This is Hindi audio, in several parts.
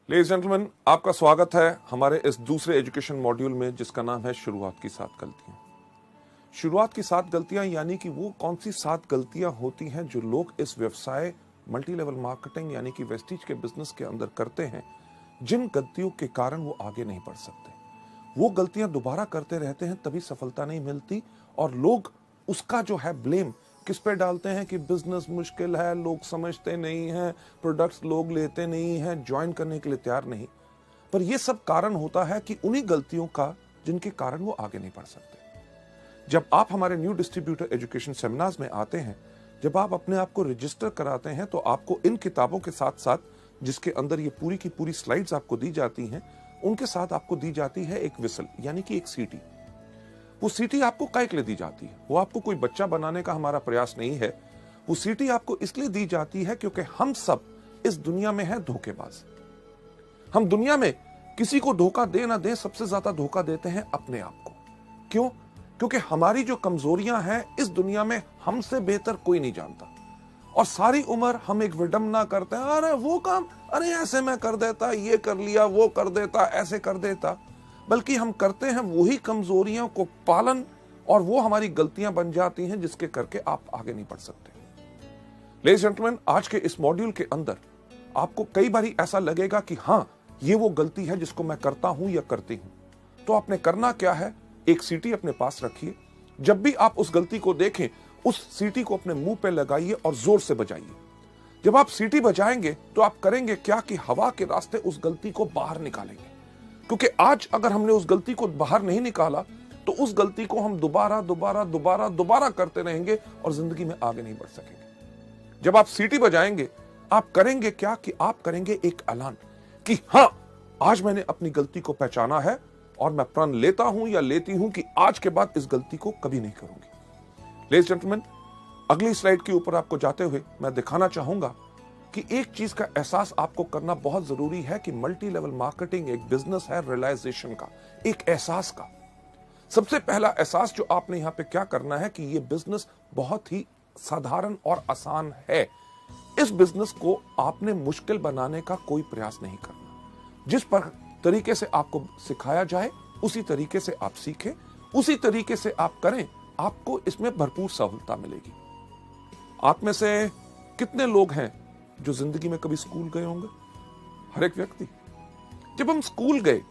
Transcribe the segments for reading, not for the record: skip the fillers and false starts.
लेडीज जेंटलमैन, आपका स्वागत है हमारे इस दूसरे एजुकेशन मॉड्यूल में जिसका नाम है शुरुआत की 7 गलतियां। शुरुआत की 7 गलतियां यानी कि वो कौन सी 7 गलतियां होती हैं जो लोग इस व्यवसाय मल्टी लेवल मार्केटिंग यानी कि वेस्टीज के बिजनेस के अंदर करते हैं, जिन गलतियों के कारण वो आगे नहीं बढ़ सकते। वो गलतियां दोबारा करते रहते हैं, तभी सफलता नहीं मिलती और लोग उसका जो है ब्लेम किस पे डालते हैं कि बिजनेस मुश्किल है, लोग समझते नहीं हैं, प्रोडक्ट्स लोग लेते नहीं हैं, ज्वाइन करने के लिए तैयार नहीं। पर यह सब कारण होता है कि उन्हीं गलतियों का जिनके कारण वो आगे नहीं बढ़ सकते। जब आप हमारे न्यू डिस्ट्रीब्यूटर एजुकेशन सेमिनार्स में आते हैं, जब आप अपने आप को रजिस्टर कराते हैं, तो आपको इन किताबों के साथ साथ, जिसके अंदर ये पूरी की पूरी स्लाइड्स आपको दी जाती हैं, उनके साथ आपको दी जाती है एक विसल यानी कि एक सीटी। वो सीटी आपको काहे के लिए दी जाती है? वो आपको कोई बच्चा बनाने का हमारा प्रयास नहीं है। वो सीटी आपको इसलिए दी जाती है क्योंकि हम सब इस दुनिया में हैं धोखेबाज। हम दुनिया में किसी को धोखा दे ना दे, सबसे ज्यादा धोखा देते हैं अपने आप को। क्यों? क्योंकि हमारी जो कमजोरियां हैं इस दुनिया में हमसे बेहतर कोई नहीं जानता, और सारी उम्र हम एक विडंबना करते हैं, अरे वो काम, अरे ऐसे मैं कर देता, ये कर लिया, वो कर देता, ऐसे कर देता। बल्कि हम करते हैं वही कमजोरियों को पालन, और वो हमारी गलतियां बन जाती हैं जिसके करके आप आगे नहीं बढ़ सकते। लेडीज जेंटलमैन, आज के इस मॉड्यूल के अंदर आपको कई बार ऐसा लगेगा कि हाँ, ये वो गलती है जिसको मैं करता हूं या करती हूं। तो आपने करना क्या है, एक सीटी अपने पास रखिए। जब भी आप उस गलती को देखें, उस सीटी को अपने मुंह पे लगाइए और जोर से बजाइए। जब आप सीटी बजाएंगे तो आप करेंगे क्या कि हवा के रास्ते उस गलती को बाहर निकालेंगे। क्योंकि आज अगर हमने उस गलती को बाहर नहीं निकाला तो उस गलती को हम दोबारा करते रहेंगे और जिंदगी में आगे नहीं बढ़ सकेंगे। जब आप सीटी बजाएंगे, आप करेंगे क्या कि आप करेंगे एक ऐलान कि हां, आज मैंने अपनी गलती को पहचाना है और मैं प्रण लेता हूं या लेती हूं कि आज के बाद इस गलती को कभी नहीं करूंगी। लेडीज जेंटलमैन, अगली स्लाइड के ऊपर आपको जाते हुए मैं दिखाना चाहूंगा कि एक चीज का एहसास आपको करना बहुत जरूरी है कि मल्टी लेवल मार्केटिंग एक बिजनेस है रियलाइजेशन का, एक एहसास का। सबसे पहला एहसास जो आपने यहां पे क्या करना है कि यह बिजनेस बहुत ही साधारण और आसान है। इस बिजनेस को आपने मुश्किल बनाने का कोई प्रयास नहीं करना। जिस पर तरीके से आपको सिखाया जाए उसी तरीके से आप सीखें, उसी तरीके से आप करें, आपको इसमें भरपूर सफलता मिलेगी। आप में से कितने लोग हैं जो जिंदगी में कभी स्कूल गए होंगे? हर एक व्यक्ति। जब हम स्कूल गए,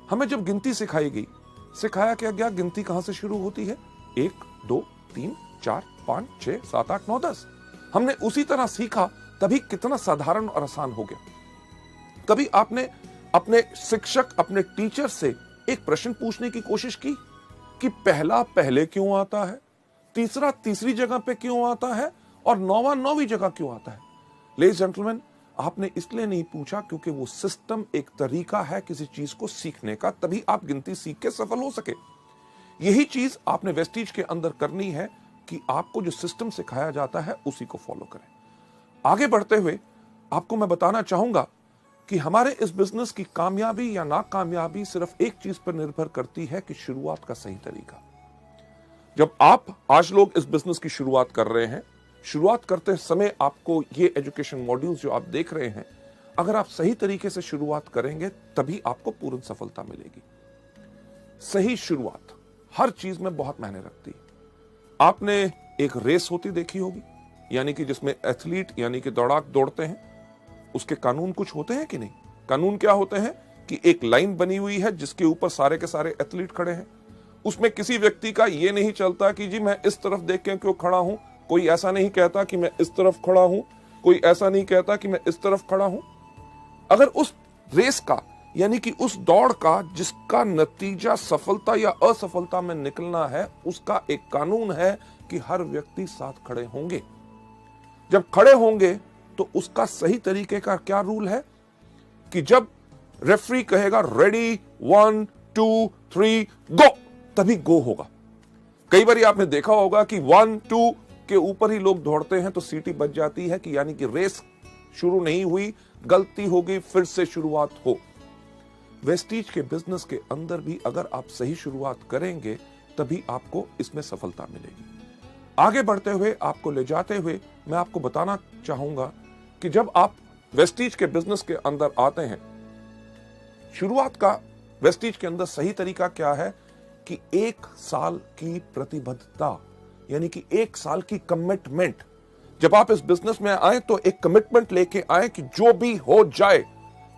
हमें जब गिनती सिखाई गई, सिखाया क्या गया गिनती कहां से शुरू होती है? 1 2 3 4 5 6 7 8 9 10। हमने उसी तरह सीखा, तभी कितना साधारण और आसान हो गया। कभी आपने अपने शिक्षक, अपने टीचर से एक प्रश्न पूछने की कोशिश की कि पहला पहले क्यों आता है, तीसरा तीसरी जगह पे क्यों आता है, और नौवां नौवीं जगह क्यों आता है? लेडीज जेंटलमैन, आपने इसलिए नहीं पूछा क्योंकि वो सिस्टम एक तरीका है किसी चीज को सीखने का, तभी आप गिनती सीख के सफल हो सके। यही चीज आपने वेस्टीज के अंदर करनी है कि आपको जो सिस्टम सिखाया जाता है उसी को फॉलो करें। आगे बढ़ते हुए आपको मैं बताना चाहूंगा कि हमारे इस बिजनेस की कामयाबी या नाकामयाबी सिर्फ एक चीज पर निर्भर करती है कि शुरुआत का सही तरीका। जब आप आज लोग इस बिजनेस की शुरुआत कर रहे हैं, शुरुआत करते समय आपको ये एजुकेशन मॉड्यूल्स जो आप देख रहे हैं, अगर आप सही तरीके से शुरुआत करेंगे तभी आपको पूर्ण सफलता मिलेगी। सही शुरुआत हर चीज में बहुत मायने रखती है। आपने एक रेस होती देखी होगी, यानी कि जिसमें एथलीट यानी कि दौड़ाक दौड़ते हैं, उसके कानून कुछ होते हैं कि नहीं? कानून क्या होते हैं कि एक लाइन बनी हुई है जिसके ऊपर सारे के सारे एथलीट खड़े हैं। उसमें किसी व्यक्ति का यह नहीं चलता कि जी मैं इस तरफ देख के क्यों खड़ा हूं, कोई ऐसा नहीं कहता कि मैं इस तरफ खड़ा हूं, कोई ऐसा नहीं कहता कि मैं इस तरफ खड़ा हूं। अगर उस रेस का यानी कि उस दौड़ का जिसका नतीजा सफलता या असफलता में निकलना है, उसका एक कानून है कि हर व्यक्ति साथ खड़े होंगे। जब खड़े होंगे तो उसका सही तरीके का क्या रूल है कि जब रेफरी कहेगा रेडी 1 2 3 गो, तभी गो होगा। कई बार आपने देखा होगा कि 1 2 के ऊपर ही लोग दौड़ते हैं तो सीटी बज जाती है कि यानी कि रेस शुरू नहीं हुई, गलती हो गई, फिर से शुरुआत हो। वेस्टीज के बिजनेस के अंदर भी अगर आप सही शुरुआत करेंगे तभी आपको इसमें सफलता मिलेगी। आगे बढ़ते हुए, आपको ले जाते हुए मैं आपको बताना चाहूंगा कि जब आप वेस्टीज के बिजनेस के अंदर आते हैं शुरुआत का वेस्टीज के अंदर सही तरीका क्या है कि 1 साल की प्रतिबद्धता, यानी कि 1 साल की कमिटमेंट। जब आप इस बिजनेस में आए तो एक कमिटमेंट लेके आए कि जो भी हो जाए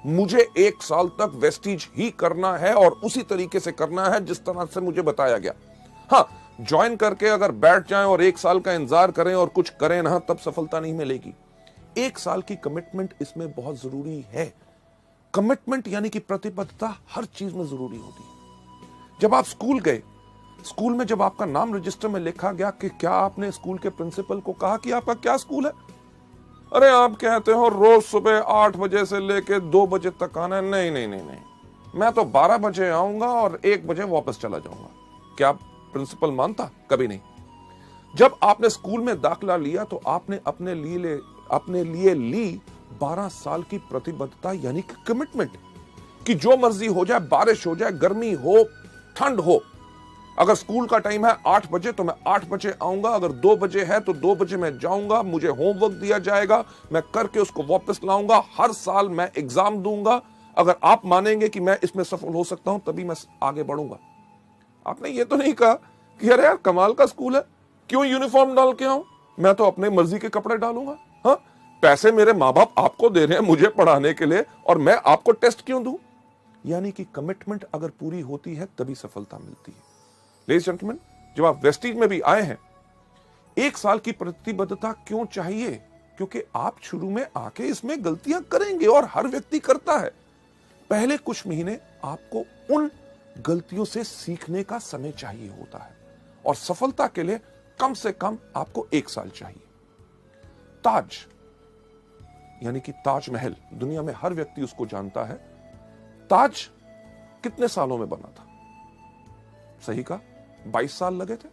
मुझे 1 साल तक वेस्टीज ही करना है और उसी तरीके से करना है जिस तरह से मुझे बताया गया। हाँ, ज्वाइन करके अगर बैठ जाएं और 1 साल का इंतजार करें और कुछ करें ना, तब सफलता नहीं मिलेगी। 1 साल की कमिटमेंट इसमें बहुत जरूरी है। कमिटमेंट यानी कि प्रतिबद्धता हर चीज में जरूरी होती है। जब आप स्कूल गए, स्कूल में जब आपका नाम रजिस्टर में लिखा गया कि क्या आपने स्कूल के प्रिंसिपल को कहा कि आपका क्या स्कूल है? अरे आप कहते हो रोज सुबह 8 बजे से लेके 2 बजे तक आना है। नहीं नहीं नहीं नहीं, मैं तो 12 बजे आऊंगा और 1 बजे वापस चला जाऊंगा। क्या प्रिंसिपल मानता? कभी नहीं। जब आपने स्कूल में दाखिला लिया तो आपने अपने लिए ली 12 साल की प्रतिबद्धता, यानी कि कमिटमेंट, कि जो मर्जी हो जाए, बारिश हो जाए, गर्मी हो, ठंड हो, अगर स्कूल का टाइम है 8 बजे तो मैं 8 बजे आऊंगा, अगर 2 बजे है तो 2 बजे मैं जाऊंगा, मुझे होमवर्क दिया जाएगा, मैं करके उसको वापस लाऊंगा, हर साल मैं एग्जाम दूंगा। अगर आप मानेंगे कि मैं इसमें सफल हो सकता हूं तभी मैं आगे बढ़ूंगा। आपने ये तो नहीं कहा कि अरे यार कमाल का स्कूल है, क्यों यूनिफॉर्म डाल के आऊं, मैं तो अपने मर्जी के कपड़े डालूंगा। हाँ, पैसे मेरे माँ बाप आपको दे रहे हैं मुझे पढ़ाने के लिए और मैं आपको टेस्ट क्यों दूं? यानी कि कमिटमेंट अगर पूरी होती है तभी सफलता मिलती है। लेडीज जेंटलमैन, जब आप वेस्टीज में भी आए हैं, 1 साल की प्रतिबद्धता क्यों चाहिए? क्योंकि आप शुरू में आके इसमें गलतियां करेंगे और हर व्यक्ति करता है। पहले कुछ महीने आपको उन गलतियों से सीखने का समय चाहिए होता है और सफलता के लिए कम से कम आपको 1 साल चाहिए। ताज, यानी कि ताजमहल, दुनिया में हर व्यक्ति उसको जानता है। ताज कितने सालों में बना था? सही कहा, 22 साल लगे थे।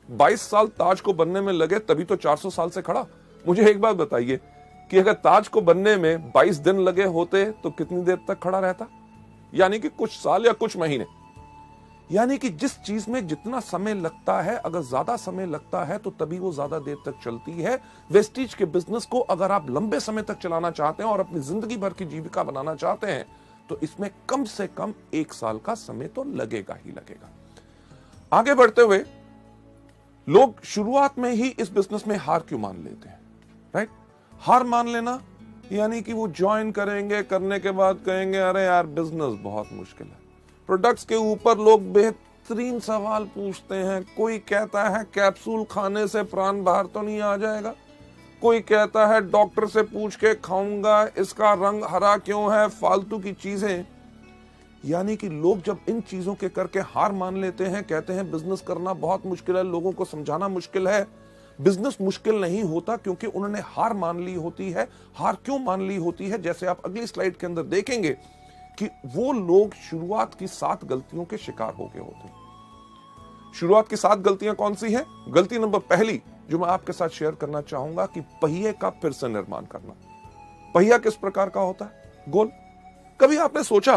22 साल ताज को बनने में लगे, तभी तो 400 साल से खड़ा। मुझे एक बात बताइए कि अगर ताज को बनने में 22 दिन लगे होते तो कितनी देर तक खड़ा रहता? यानी कि कुछ साल या कुछ महीने। यानी कि जिस चीज में जितना समय लगता है, अगर ज्यादा समय लगता है तो तभी वो ज्यादा देर तक चलती है। वेस्टीज के बिजनेस को अगर आप लंबे समय तक चलाना चाहते हैं और अपनी जिंदगी भर की जीविका बनाना चाहते हैं तो इसमें कम से कम 1 साल का समय तो लगेगा ही लगेगा। आगे बढ़ते हुए लोग शुरुआत में ही इस बिजनेस में हार क्यों मान लेते हैं? राइट, हार मान लेना यानी कि वो ज्वाइन करेंगे, करने के बाद कहेंगे अरे यार बिजनेस बहुत मुश्किल है। प्रोडक्ट्स के ऊपर लोग बेहतरीन सवाल पूछते हैं। कोई कहता है कैप्सूल खाने से प्राण बाहर तो नहीं आ जाएगा, कोई कहता है डॉक्टर से पूछ के खाऊंगा, इसका रंग हरा क्यों है, फालतू की चीजें। यानी कि लोग जब इन चीजों के करके हार मान लेते हैं, कहते हैं बिजनेस करना बहुत मुश्किल है, लोगों को समझाना मुश्किल है। बिजनेस मुश्किल नहीं होता क्योंकि उन्होंने हार मान ली होती है। हार क्यों मान ली होती है? जैसे आप अगली स्लाइड के अंदर देखेंगे कि वो लोग शुरुआत की 7 गलतियों के शिकार हो गए होते हैं। शुरुआत की 7 गलतियां कौन सी हैं? गलती नंबर पहली जो मैं आपके साथ शेयर करना चाहूंगा कि पहिए का फिर से निर्माण करना। पहिया किस प्रकार का होता है? गोल। कभी आपने सोचा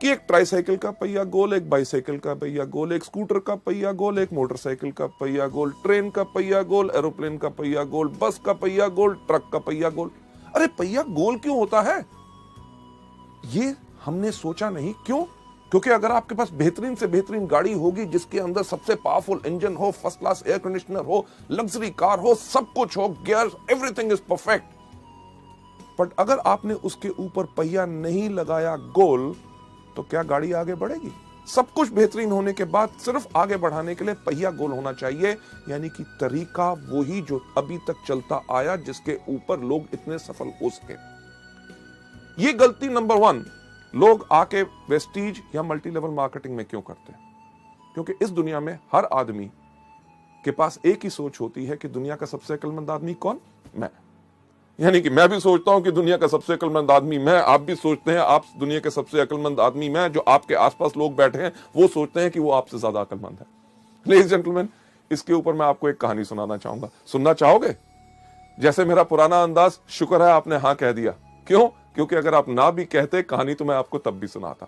कि एक ट्राईसाइकिल का पहिया गोल, एक बाइसाइकिल का पहिया गोल, एक स्कूटर का पहिया गोल, एक मोटरसाइकिल का पहिया गोल, ट्रेन का पहिया गोल, एरोप्लेन का पहिया गोल, बस का पहिया गोल, ट्रक का पहिया गोल। अरे पहिया गोल क्यों होता है? ये हमने सोचा नहीं। क्यों? क्योंकि अगर आपके पास बेहतरीन से बेहतरीन गाड़ी होगी जिसके अंदर सबसे पावरफुल इंजन हो, फर्स्ट क्लास एयर कंडीशनर हो, लग्जरी कार हो, सब कुछ हो, gear, everything is perfect, but अगर आपने उसके ऊपर पहिया नहीं लगाया गोल तो क्या गाड़ी आगे बढ़ेगी? सब कुछ बेहतरीन होने के बाद सिर्फ आगे बढ़ाने के लिए पहिया गोल होना चाहिए। यानी कि तरीका वही जो अभी तक चलता आया, जिसके ऊपर लोग इतने सफल हो सके। ये गलती नंबर 1 लोग आके वेस्टीज या मल्टी लेवल मार्केटिंग में क्यों करते हैं? क्योंकि इस दुनिया में हर आदमी के पास एक ही सोच होती है कि दुनिया का सबसे अक्लमंद आदमी कौन? मैं। यानी कि मैं भी सोचता हूं कि दुनिया का सबसे अक्लमंद आदमी मैं, आप भी सोचते हैं आप दुनिया के सबसे अक्लमंद आदमी मैं। जो आपके आसपास लोग बैठे हैं वो सोचते हैं कि वो आपसे ज्यादा अक्लमंद है। लेडीज जेंटलमैन, इसके ऊपर मैं आपको एक कहानी सुनाना चाहूंगा। सुनना चाहोगे? जैसे मेरा पुराना अंदाज, शुक्र है आपने हाँ कह दिया। क्यों? क्योंकि अगर आप ना भी कहते कहानी तो मैं आपको तब भी सुनाता।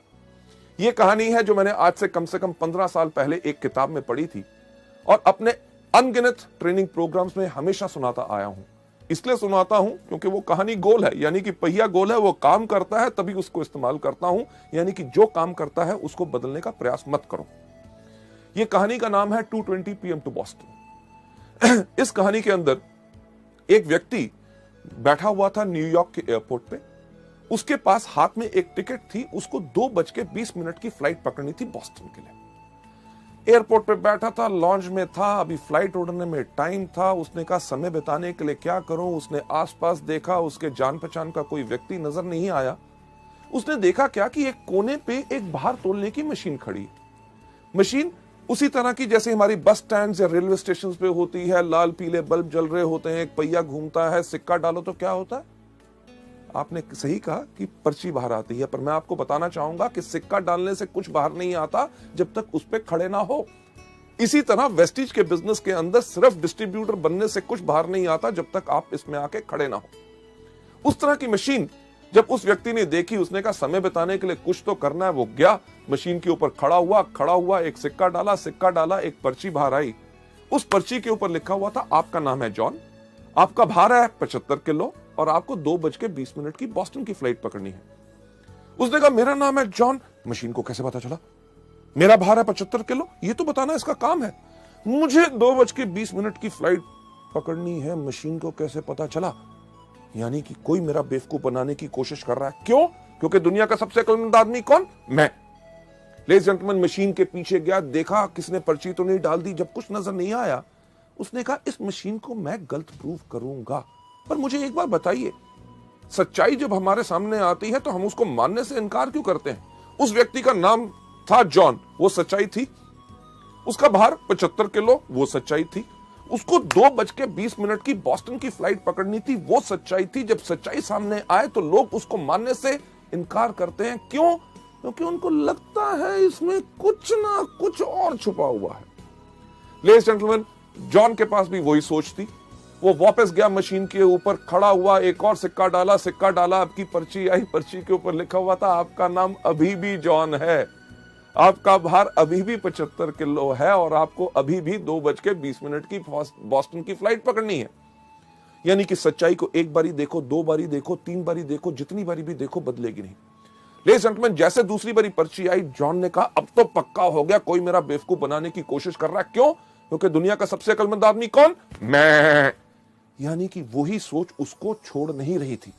यह कहानी है जो मैंने आज से कम 15 साल पहले एक किताब में पढ़ी थी और अपने अनगिनत ट्रेनिंग प्रोग्राम्स में हमेशा सुनाता आया हूं। इसलिए सुनाता हूं क्योंकि वो कहानी गोल है, यानी कि पहिया गोल है, वो काम करता है तभी उसको इस्तेमाल करता हूं, यानी कि जो काम करता है उसको बदलने का प्रयास मत करो। ये कहानी का नाम है 2:20 PM टू बॉस्टन। इस कहानी के अंदर एक व्यक्ति बैठा हुआ था न्यूयॉर्क के एयरपोर्ट पे, उसके पास हाथ में एक टिकट थी, उसको 2:20 की फ्लाइट पकड़नी थी बॉस्टन के लिए। एयरपोर्ट पे बैठा था, लॉन्च में था, अभी फ्लाइट उड़ने में टाइम था। उसने कहा समय बिताने के लिए क्या करूं। उसने आसपास देखा, उसके जान पहचान का कोई व्यक्ति नजर नहीं आया। उसने देखा क्या कि एक कोने पे एक बाहर तोलने की मशीन खड़ी है। मशीन उसी तरह की जैसे हमारी बस स्टैंड या रेलवे स्टेशन पे होती है, लाल पीले बल्ब जल रहे होते हैं, एक पहिया घूमता है, सिक्का डालो तो क्या होता है। आपने सही कहा कि पर्ची बाहर आती है, पर मैं आपको बताना चाहूंगा कि सिक्का डालने से कुछ बाहर नहीं आता जब तक उस पर खड़े ना हो। इसी तरह वेस्टिज के बिजनेस के अंदर सिर्फ डिस्ट्रीब्यूटर बनने से कुछ बाहर नहीं आता जब तक आप इसमें आके खड़े ना हो। उस तरह की मशीन जब उस व्यक्ति ने देखी, उसने कहा समय बिताने के लिए कुछ तो करना है। वो गया मशीन के ऊपर, खड़ा हुआ एक सिक्का डाला, एक पर्ची बाहर आई। उस पर्ची के ऊपर लिखा हुआ था आपका नाम है जॉन, आपका भार है 75 किलो और आपको 2:20 की बॉस्टन की फ्लाइट पकड़नी है। उसने कहा मेरा नाम है जॉन। मशीन को कैसे पता चला मेरा भार है 75 किलो? ये तो बताना इसका काम है। मुझे 2:20 की फ्लाइट पकड़नी है, मशीन को कैसे पता चला? यानी कि कोई मेरा बेवकूफ बनाने की कोशिश कर रहा है। क्यों? क्योंकि दुनिया का सबसे अक्लमंद आदमी कौन? मैं। लेडीज एंड जेंटलमैन, मशीन के पीछे गया, देखा किसने पर्ची तो नहीं डाल दी। जब कुछ नजर नहीं आया, उसने कहा इस मशीन को मैं गलत प्रूव करूंगा। पर मुझे एक बार बताइए, सच्चाई जब हमारे सामने आती है तो हम उसको मानने से इनकार क्यों करते हैं? उस व्यक्ति का नाम था जॉन, वो सच्चाई थी। उसका भार 75 किलो, वो सच्चाई थी। उसको 2:20 की बॉस्टन की फ्लाइट पकड़नी थी, वो सच्चाई थी। जब सच्चाई सामने आए तो लोग उसको मानने से इनकार करते हैं। क्यों? क्योंकि उनको लगता है इसमें कुछ ना कुछ और छुपा हुआ है। लेडीज एंड जेंटलमैन, जॉन के पास भी वही सोच थी। वो वापस गया, मशीन के ऊपर खड़ा हुआ, एक और सिक्का डाला, आपकी पर्ची आई। पर्ची के ऊपर लिखा हुआ था आपका नाम अभी भी जॉन है, आपका भार अभी भी 75 किलो है और आपको अभी भी 2:20 की बॉस्टन की फ्लाइट पकड़नी है। यानी कि सच्चाई को एक बारी देखो, 2 बारी देखो, 3 बारी देखो, जितनी बारी भी देखो बदलेगी नहीं। लेडीज एंड जेंटलमैन, जैसे दूसरी बारी पर्ची आई, जॉन ने कहा अब तो पक्का हो गया, कोई मेरा बेवकूफ बनाने की कोशिश कर रहा है। क्यों? क्योंकि दुनिया का सबसे अक्लमंद आदमी कौन? मैं। यानी कि वही सोच उसको छोड़ नहीं रही थी।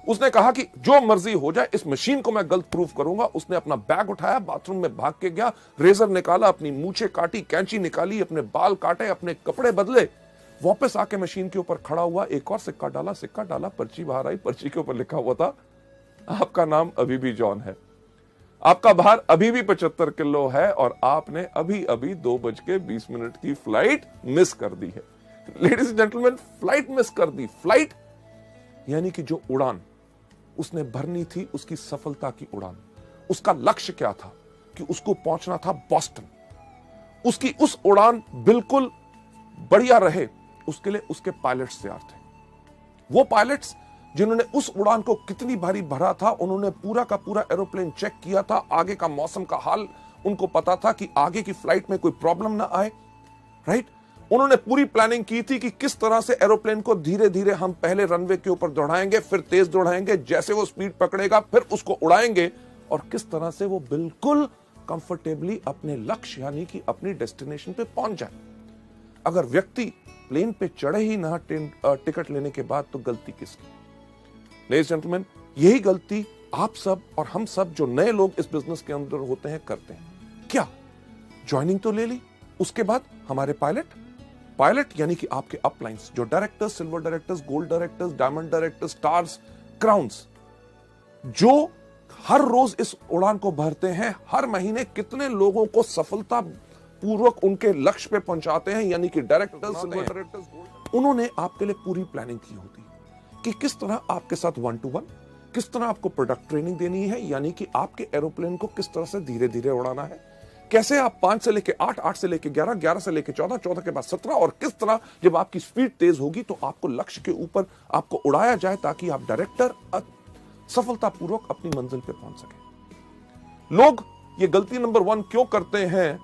उसने कहा कि जो मर्जी हो जाए, इस मशीन को मैं गलत प्रूफ करूंगा। उसने अपना बैग उठाया, बाथरूम में भाग के गया, रेजर निकाला, अपनी मूछें काटी, कैंची निकाली, अपने बाल काटे, अपने कपड़े बदले, वापस आके मशीन के ऊपर खड़ा हुआ, एक और सिक्का डाला, पर्ची बाहर आई। पर्ची के ऊपर लिखा हुआ था आपका नाम अभी भी जॉन है, आपका भार अभी भी 75 किलो है और आपने अभी अभी 2:20 की फ्लाइट मिस कर दी है। Ladies and gentleman, flight miss कर दी। फ्लाइट यानी कि जो उड़ान उसने भरनी थी, उसकी सफलता की उड़ान। उसका लक्ष्य क्या था? कि उसको पहुंचना था बॉस्टन। उसकी उस उड़ान बिल्कुल बढ़िया रहे, उसके लिए उसके पायलट्स तैयार थे। वो पायलट्स जिन्होंने उस उड़ान को कितनी भारी भरा था, उन्होंने पूरा का पूरा एरोप्लेन चेक किया था, आगे का मौसम का हाल उनको पता था कि आगे की फ्लाइट में कोई प्रॉब्लम ना आए। राइट? उन्होंने पूरी प्लानिंग की थी कि किस तरह से एरोप्लेन को धीरे धीरे हम पहले रनवे के ऊपर दौड़ाएंगे, फिर तेज दौड़ाएंगे, जैसे वो स्पीड पकड़ेगा फिर उसको उड़ाएंगे, और किस तरह से वो बिल्कुल कंफर्टेबली अपने लक्ष्य यानी कि अपनी डेस्टिनेशन पे पहुंच जाए। अगर व्यक्ति प्लेन पे चढ़े ही ना टिकट लेने के बाद, तो गलती किसकी? लेडीज जेंटलमैन, यही गलती आप सब और हम सब जो नए लोग इस बिजनेस के अंदर होते हैं करते हैं। क्या? ज्वाइनिंग तो ले ली, उसके बाद हमारे पायलट यानी कि आपके अपलाइंस, जो directors, silver directors, gold directors, diamond directors, stars, crowns, जो हर रोज इस उड़ान को भरते हैं, हर महीने कितने लोगों को सफलता पूर्वक उनके लक्ष्य पे पहुंचाते हैं, यानी कि डायरेक्टर्स, सिल्वर डायरेक्टर्स, उन्होंने आपके लिए पूरी प्लानिंग की होती है कि किस तरह आपके साथ 1 to 1, किस तरह आपको प्रोडक्ट ट्रेनिंग देनी है, यानी कि आपके एरोप्लेन को किस तरह से धीरे धीरे उड़ाना है, कैसे आप 5 से लेके 8, 8 से लेके 11, 11 से लेके 14, 14 के बाद 17, और किस तरह जब आपकी स्पीड तेज होगी तो आपको लक्ष्य के ऊपर आपको उड़ाया जाए ताकि आप डायरेक्टर सफलतापूर्वक अपनी मंजिल पे पहुंच सके। लोग ये गलती नंबर 1 क्यों करते हैं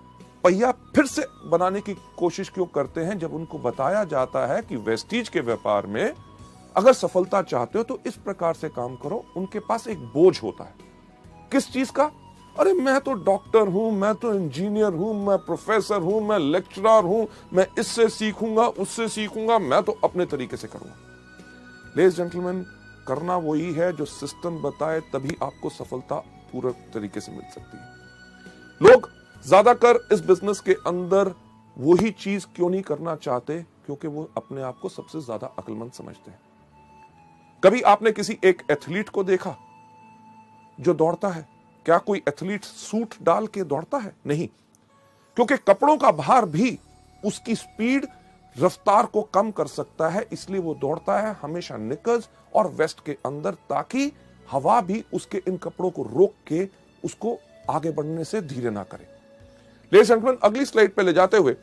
पहिया फिर से बनाने की कोशिश क्यों करते हैं जब उनको बताया जाता है कि वेस्टीज के व्यापार में अगर सफलता चाहते हो तो इस प्रकार से काम करो। उनके पास एक बोझ होता है, किस चीज का? अरे मैं तो डॉक्टर हूं, मैं तो इंजीनियर हूं, मैं प्रोफेसर हूं, मैं लेक्चरर हूं, मैं इससे सीखूंगा, उससे सीखूंगा, मैं तो अपने तरीके से करूंगा। लेडीज जेंटलमैन, करना वही है जो सिस्टम बताए, तभी आपको सफलता पूरा तरीके से मिल सकती है। लोग ज्यादातर इस बिजनेस के अंदर वही चीज क्यों नहीं करना चाहते? क्योंकि वो अपने आप को सबसे ज्यादा अक्लमंद समझते हैं। कभी आपने किसी एक एथलीट को देखा जो दौड़ता है? क्या कोई एथलीट सूट डाल के दौड़ता है? नहीं, क्योंकि कपड़ों का भार भी उसकी स्पीड, रफ्तार को कम कर सकता है। इसलिए वो दौड़ता है हमेशा निकर्स और वेस्ट के अंदर, ताकि हवा भी उसके इन कपड़ों को रोक के उसको आगे बढ़ने से धीरे ना करे। लेडीज एंड जेंटलमैन, अगली स्लाइड पे ले जाते हुए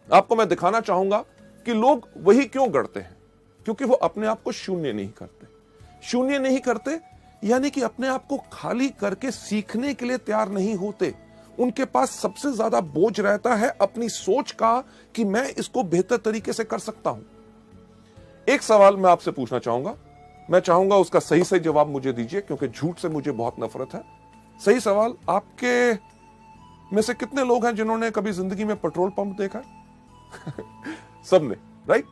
आपको मैं दिखाना चाहूंगा कि लोग वही क्यों गढ़ते हैं, क्योंकि वो अपने आप को शून्य नहीं करते। शून्य नहीं करते यानी कि अपने आप को खाली करके सीखने के लिए तैयार नहीं होते। उनके पास सबसे ज्यादा बोझ रहता है अपनी सोच का कि मैं इसको बेहतर तरीके से कर सकता हूं। एक सवाल मैं आपसे पूछना चाहूंगा, मैं चाहूंगा उसका सही सही जवाब मुझे दीजिए, क्योंकि झूठ से मुझे बहुत नफरत है। सही सवाल, आपके में से कितने लोग हैं जिन्होंने कभी जिंदगी में पेट्रोल पंप देखा? सबने, राइट?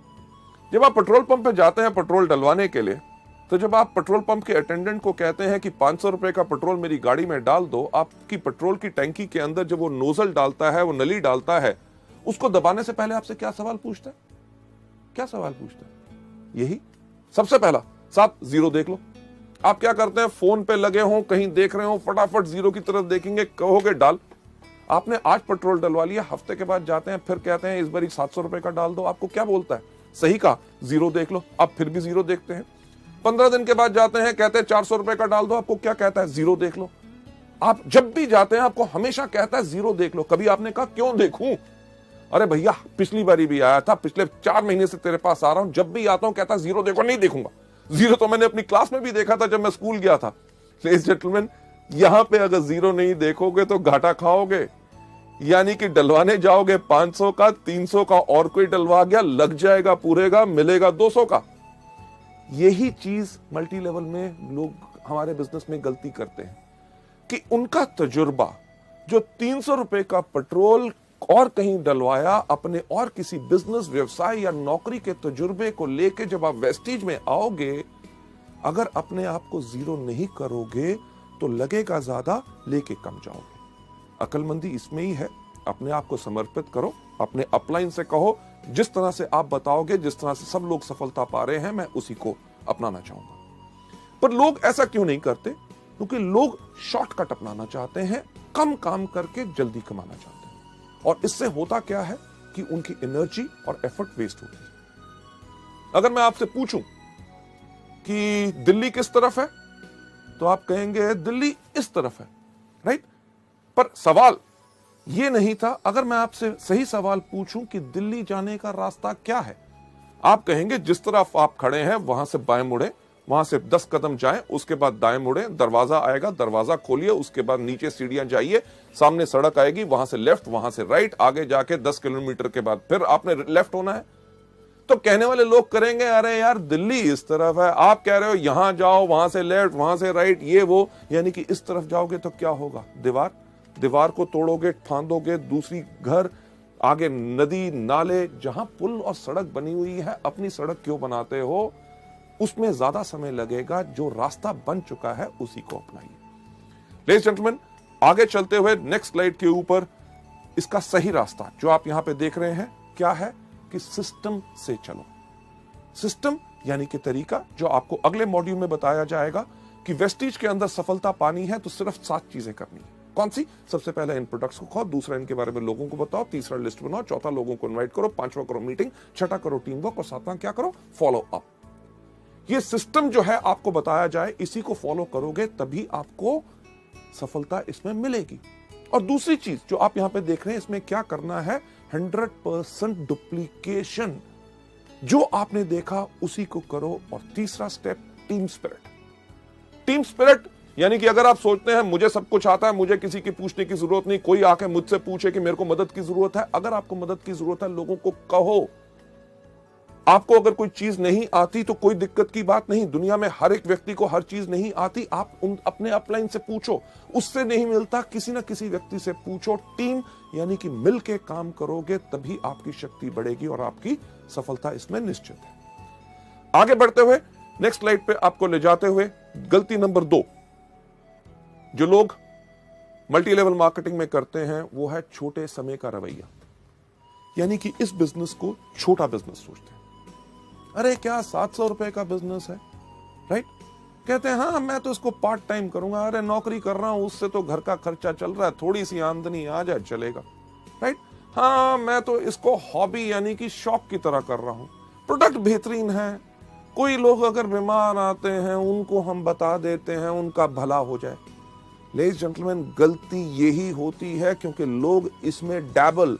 जब आप पेट्रोल पंप पे जाते हैं पेट्रोल डलवाने के लिए, तो जब आप पेट्रोल पंप के अटेंडेंट को कहते हैं कि 500 रुपए का पेट्रोल मेरी गाड़ी में डाल दो, आपकी पेट्रोल की टैंकी के अंदर जब वो नोजल डालता है, वो नली डालता है, उसको दबाने से पहले आपसे क्या सवाल पूछता है? क्या सवाल पूछता है? यही सबसे पहला, साहब जीरो देख लो। आप क्या करते हैं? फोन पे लगे हो, कहीं देख रहे हो, फटाफट जीरो की तरफ देखेंगे, कहोगे डाल। आपने आज पेट्रोल डलवा लिया, हफ्ते के बाद जाते हैं, फिर कहते हैं इस बार 700 रुपए का डाल दो। आपको क्या बोलता है? सही कहा, जीरो देख लो। आप फिर भी जीरो देखते हैं। 15 दिन के बाद जाते हैं, कहते हैं 400 रुपए का डाल दो। आपको क्या कहता है? जीरो देख लो। आप जब भी जाते हैं आपको हमेशा कहता है जीरो देख लो। कभी आपने कहा क्यों देखूं? अरे भैया पिछली बारी भी आया था, पिछले 4 महीने से तेरे पास आ रहा हूं, जब भी आता हूं कहता है जीरो देखो। नहीं देखूंगा। जीरो तो मैंने अपनी क्लास में भी देखा था जब मैं स्कूल गया था। लेडीज जेंटलमैन, यहां पे अगर जीरो नहीं देखोगे तो घाटा खाओगे। यानी कि डलवाने जाओगे 500 का, 300 का, और कोई डलवा गया, लग जाएगा पूरे का, मिलेगा 200 का। यही चीज मल्टी लेवल में लोग हमारे बिजनेस में गलती करते हैं कि उनका तजुर्बा, जो 300 रुपए का पेट्रोल और कहीं डलवाया, अपने और किसी बिजनेस, व्यवसाय या नौकरी के तजुर्बे को लेके जब आप वेस्टीज में आओगे, अगर अपने आप को जीरो नहीं करोगे तो लगेगा ज्यादा, लेके कम जाओगे। अक्लमंदी इसमें ही है। अपने आप को समर्पित करो, अपने अपलाइन से कहो, जिस तरह से आप बताओगे, जिस तरह से सब लोग सफलता पा रहे हैं, मैं उसी को अपनाना चाहूंगा। पर लोग ऐसा क्यों नहीं करते? क्योंकि लोग शॉर्टकट अपनाना चाहते हैं, कम काम करके जल्दी कमाना चाहते हैं। और इससे होता क्या है कि उनकी एनर्जी और एफर्ट वेस्ट होती है। अगर मैं आपसे पूछूं कि दिल्ली किस तरफ है, तो आप कहेंगे दिल्ली इस तरफ है, राइट? पर सवाल यह नहीं था। अगर मैं आपसे सही सवाल पूछूं कि दिल्ली जाने का रास्ता क्या है, आप कहेंगे जिस तरफ आप खड़े हैं वहां से बाएं मुड़े, वहां से 10 कदम जाएं, उसके बाद दाएं मुड़े, दरवाजा आएगा, दरवाजा खोलिए, उसके बाद नीचे सीढ़ियां जाइए, सामने सड़क आएगी, वहां से लेफ्ट, वहां से राइट, आगे जाके 10 किलोमीटर के बाद फिर आपने लेफ्ट होना है। तो कहने वाले लोग करेंगे अरे यार दिल्ली इस तरफ है, आप कह रहे हो यहां जाओ, वहां से लेफ्ट, वहां से राइट, ये वो, यानी कि इस तरफ जाओगे तो क्या होगा? दीवार को तोड़ोगे, फांदोगे, दूसरी घर, आगे नदी, नाले, जहां पुल और सड़क बनी हुई है, अपनी सड़क क्यों बनाते हो? उसमें ज्यादा समय लगेगा। जो रास्ता बन चुका है उसी को अपनाइए। लेडीज जेंटलमैन, आगे चलते हुए नेक्स्ट स्लाइड के ऊपर इसका सही रास्ता जो आप यहां पे देख रहे हैं क्या है कि सिस्टम से चलो। सिस्टम यानी कि तरीका, जो आपको अगले मॉड्यूल में बताया जाएगा कि वेस्टीज के अंदर सफलता पानी है तो सिर्फ 7 चीजें करनी है। कौन सी? सबसे पहले इन प्रोडक्ट्स को खाओ, दूसरा इनके बारे में लोगों को बताओ, तीसरा लिस्ट बनाओ, चौथा लोगों को इनवाइट करो, पांचवा करो मीटिंग, छठा करो टीम वर्क, और सातवां क्या करो? Follow up. ये सिस्टम जो है आपको बताया जाए, इसी को फॉलो करोगे तभी आपको सफलता इसमें मिलेगी। और दूसरी चीज जो आप यहां पे देख रहे हैं, इसमें क्या करना है? 100% डुप्लीकेशन। जो आपने देखा उसी को करो। और तीसरा step, team spirit. Team spirit यानी कि अगर आप सोचते हैं मुझे सब कुछ आता है, मुझे किसी की पूछने की जरूरत नहीं, कोई आके मुझसे पूछे कि मेरे को मदद की जरूरत है, अगर आपको मदद की जरूरत है लोगों को कहो। आपको अगर कोई चीज नहीं आती तो कोई दिक्कत की बात नहीं, दुनिया में हर एक व्यक्ति को हर चीज नहीं आती, आप अपने अपलाइन से पूछो, उससे नहीं मिलता किसी ना किसी व्यक्ति से पूछो। टीम यानी कि मिलके काम करोगे तभी आपकी शक्ति बढ़ेगी और आपकी सफलता इसमें निश्चित है। आगे बढ़ते हुए नेक्स्ट स्लाइड पे आपको ले जाते हुए गलती नंबर 2 जो लोग मल्टी लेवल मार्केटिंग में करते हैं वो है छोटे समय का रवैया। यानी कि इस बिजनेस को छोटा बिजनेस सोचते हैं। अरे क्या 700 रुपए का बिजनेस है, राइट? कहते हैं हाँ मैं तो इसको पार्ट टाइम करूंगा, अरे नौकरी कर रहा हूं उससे तो घर का खर्चा चल रहा है, थोड़ी सी आमदनी आ जाए चलेगा, राइट? हाँ मैं तो इसको हॉबी यानी कि शौक की तरह कर रहा हूं, प्रोडक्ट बेहतरीन है, कोई लोग अगर बीमार आते हैं उनको हम बता देते हैं उनका भला हो जाए। लेडीज जेंटलमैन, गलती यही होती है क्योंकि लोग इसमें डैबल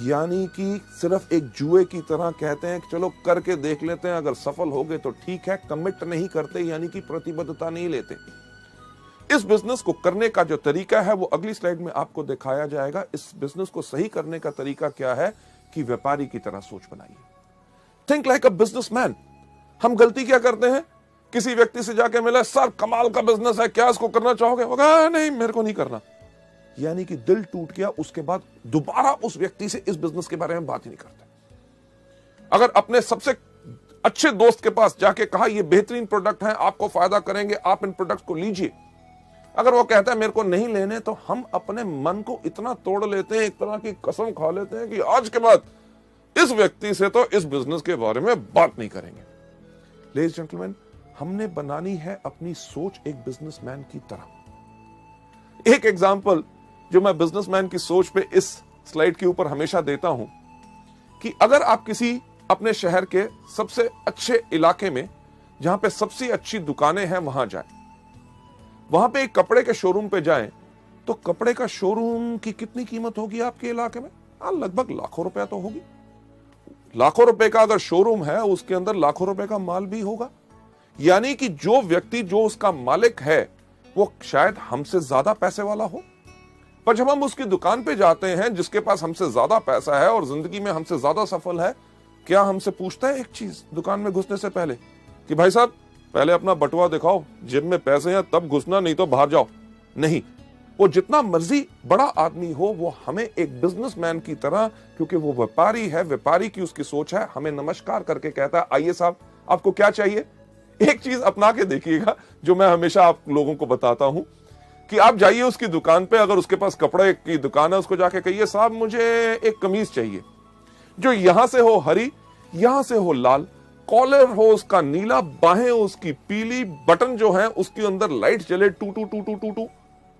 यानी कि सिर्फ एक जुए की तरह कहते हैं कि चलो करके देख लेते हैं, अगर सफल हो गए तो ठीक है, कमिट नहीं करते यानी कि प्रतिबद्धता नहीं लेते। इस बिजनेस को करने का जो तरीका है वो अगली स्लाइड में आपको दिखाया जाएगा। इस बिजनेस को सही करने का तरीका क्या है कि व्यापारी की तरह सोच बनाइए। Think like a businessman. हम गलती क्या करते हैं, किसी व्यक्ति से जाके मिले, सर कमाल का बिजनेस है, क्या इसको करना चाहोगे? होगा नहीं मेरे को नहीं करना, यानी कि दिल टूट गया, उसके बाद दोबारा उस व्यक्ति से इस बिजनेस के बारे में बात ही नहीं करते। अगर अपने सबसे अच्छे दोस्त के पास जाके कहा ये बेहतरीन प्रोडक्ट है, आपको फायदा करेंगे, आप इन प्रोडक्ट को लीजिए, अगर वो कहता है मेरे को नहीं लेने, तो हम अपने मन को इतना तोड़ लेते हैं, एक तरह की कसम खा लेते हैं कि आज के बाद इस व्यक्ति से तो इस बिजनेस के बारे में बात नहीं करेंगे। लेडीज जेंटलमैन, हमने बनानी है अपनी सोच एक बिजनेसमैन की तरह। एक एग्जांपल जो मैं बिजनेसमैन की सोच पे इस स्लाइड के ऊपर हमेशा देता हूं कि अगर आप किसी अपने शहर के सबसे अच्छे इलाके में जहां पे सबसे अच्छी दुकानें हैं वहां जाएं, वहां पे एक कपड़े के शोरूम पे जाएं, तो कपड़े का शोरूम की कितनी कीमत होगी आपके इलाके में? लगभग लाखों रुपया तो होगी। लाखों रुपए का अगर शोरूम है उसके अंदर लाखों रुपए का माल भी होगा, यानी कि जो व्यक्ति जो उसका मालिक है वो शायद हमसे ज्यादा पैसे वाला हो, पर जब हम उसकी दुकान पे जाते हैं जिसके पास हमसे ज्यादा पैसा है और जिंदगी में हमसे ज्यादा सफल है, क्या हमसे पूछता है एक चीज दुकान में घुसने से पहले कि भाई साहब पहले अपना बटुआ दिखाओ, जेब में पैसे हैं तब घुसना, नहीं तो बाहर जाओ? नहीं, वो जितना मर्जी बड़ा आदमी हो वो हमें एक बिजनेसमैन की तरह, क्योंकि वो व्यापारी है, व्यापारी की उसकी सोच है, हमें नमस्कार करके कहता है आइए साहब आपको क्या चाहिए। एक चीज अपना के देखिएगा जो मैं हमेशा आप लोगों को बताता हूं कि आप जाइए उसकी दुकान पे, अगर उसके पास कपड़े की दुकान है उसको जाके कहिए साहब मुझे एक कमीज चाहिए जो यहां से हो हरी, यहां से हो लाल, कॉलर हो उसका नीला, बाहें उसकी पीली, बटन जो है उसके अंदर लाइट जले टू टू टू टू टू टू।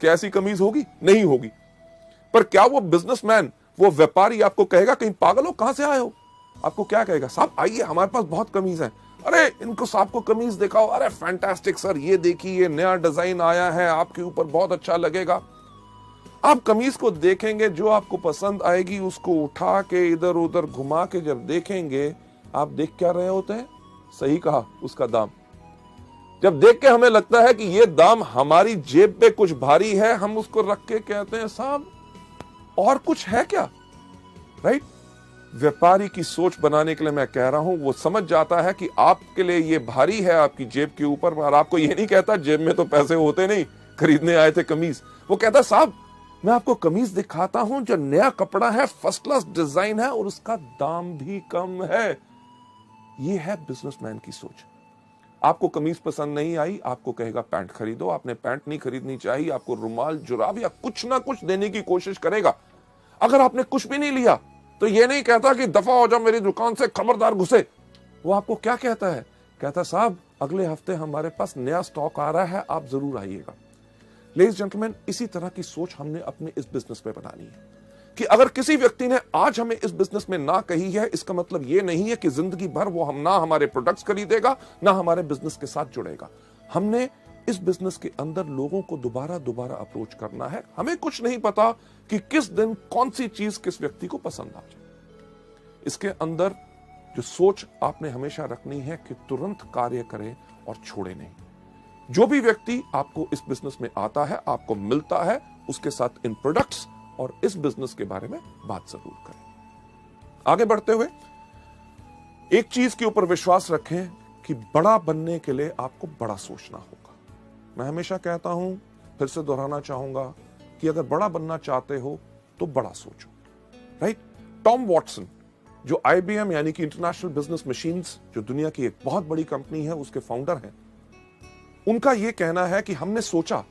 क्या ऐसी कमीज होगी? नहीं होगी। पर क्या वो बिजनेसमैन, वो व्यापारी आपको कहेगा कहीं पागल हो, कहां से आए हो? आपको क्या कहेगा? साहब आइए हमारे पास बहुत कमीज है। अरे इनको साहब को कमीज दिखाओ, अरे फैंटास्टिक सर, ये देखिए ये नया डिजाइन आया है, आपके ऊपर बहुत अच्छा लगेगा। आप कमीज को देखेंगे, जो आपको पसंद आएगी उसको उठा के इधर उधर घुमा के जब देखेंगे, आप देख क्या रहे होते हैं? सही कहा, उसका दाम। जब देख के हमें लगता है कि ये दाम हमारी जेब पे कुछ भारी है, हम उसको रख के कहते हैं साहब और कुछ है क्या, राइट? व्यापारी की सोच बनाने के लिए मैं कह रहा हूं, वो समझ जाता है कि आपके लिए ये भारी है आपकी जेब के ऊपर, और आपको ये नहीं कहता जेब में तो पैसे होते नहीं, खरीदने आए थे कमीज। वो कहता साहब मैं आपको कमीज दिखाता हूं जो नया कपड़ा है, फर्स्ट क्लास डिजाइन है और उसका दाम भी कम है। ये है बिजनेसमैन की सोच। आपको कमीज पसंद नहीं आई, आपको कहेगा पैंट खरीदो। आपने पैंट नहीं खरीदनी चाहिए, आपको रुमाल, जुराब या कुछ ना कुछ देने की कोशिश करेगा। अगर आपने कुछ भी नहीं लिया तो ये नहीं कहता कि दफा हो जाओ मेरी दुकान से, खबरदार घुसे। वो आपको क्या कहता है? कहता साहब अगले हफ्ते हमारे पास नया स्टॉक आ रहा है, आप जरूर आइएगा। लेडीज जेंटलमैन, इसी तरह की सोच हमने अपने इस बिजनेस में बनानी है कि अगर किसी व्यक्ति ने आज हमें इस बिजनेस में ना कही है, इसका मतलब ये नहीं है कि जिंदगी भर वो हम ना हमारे प्रोडक्ट्स खरीदेगा ना हमारे बिजनेस के साथ जुड़ेगा। हमने इस बिजनेस के अंदर लोगों को दोबारा दोबारा अप्रोच करना है। हमें कुछ नहीं पता कि किस दिन कौन सी चीज किस व्यक्ति को पसंद आ जाए। इसके अंदर जो सोच आपने हमेशा रखनी है कि तुरंत कार्य करें और छोड़े नहीं। जो भी व्यक्ति आपको इस बिजनेस में आता है, आपको मिलता है, उसके साथ इन प्रोडक्ट्स और इस बिजनेस के बारे में बात जरूर करें। आगे बढ़ते हुए एक चीज के ऊपर विश्वास रखें कि बड़ा बनने के लिए आपको बड़ा सोचना होगा। मैं हमेशा कहता हूं, फिर से दोहराना चाहूंगा कि अगर बड़ा बनना चाहते हो तो बड़ा सोचो, राइट? टॉम वॉटसन, जो IBM यानी कि इंटरनेशनल बिजनेस मशीन्स, जो दुनिया की एक बहुत बड़ी कंपनी है, उसके फाउंडर हैं, उनका यह कहना है कि हमने सोचा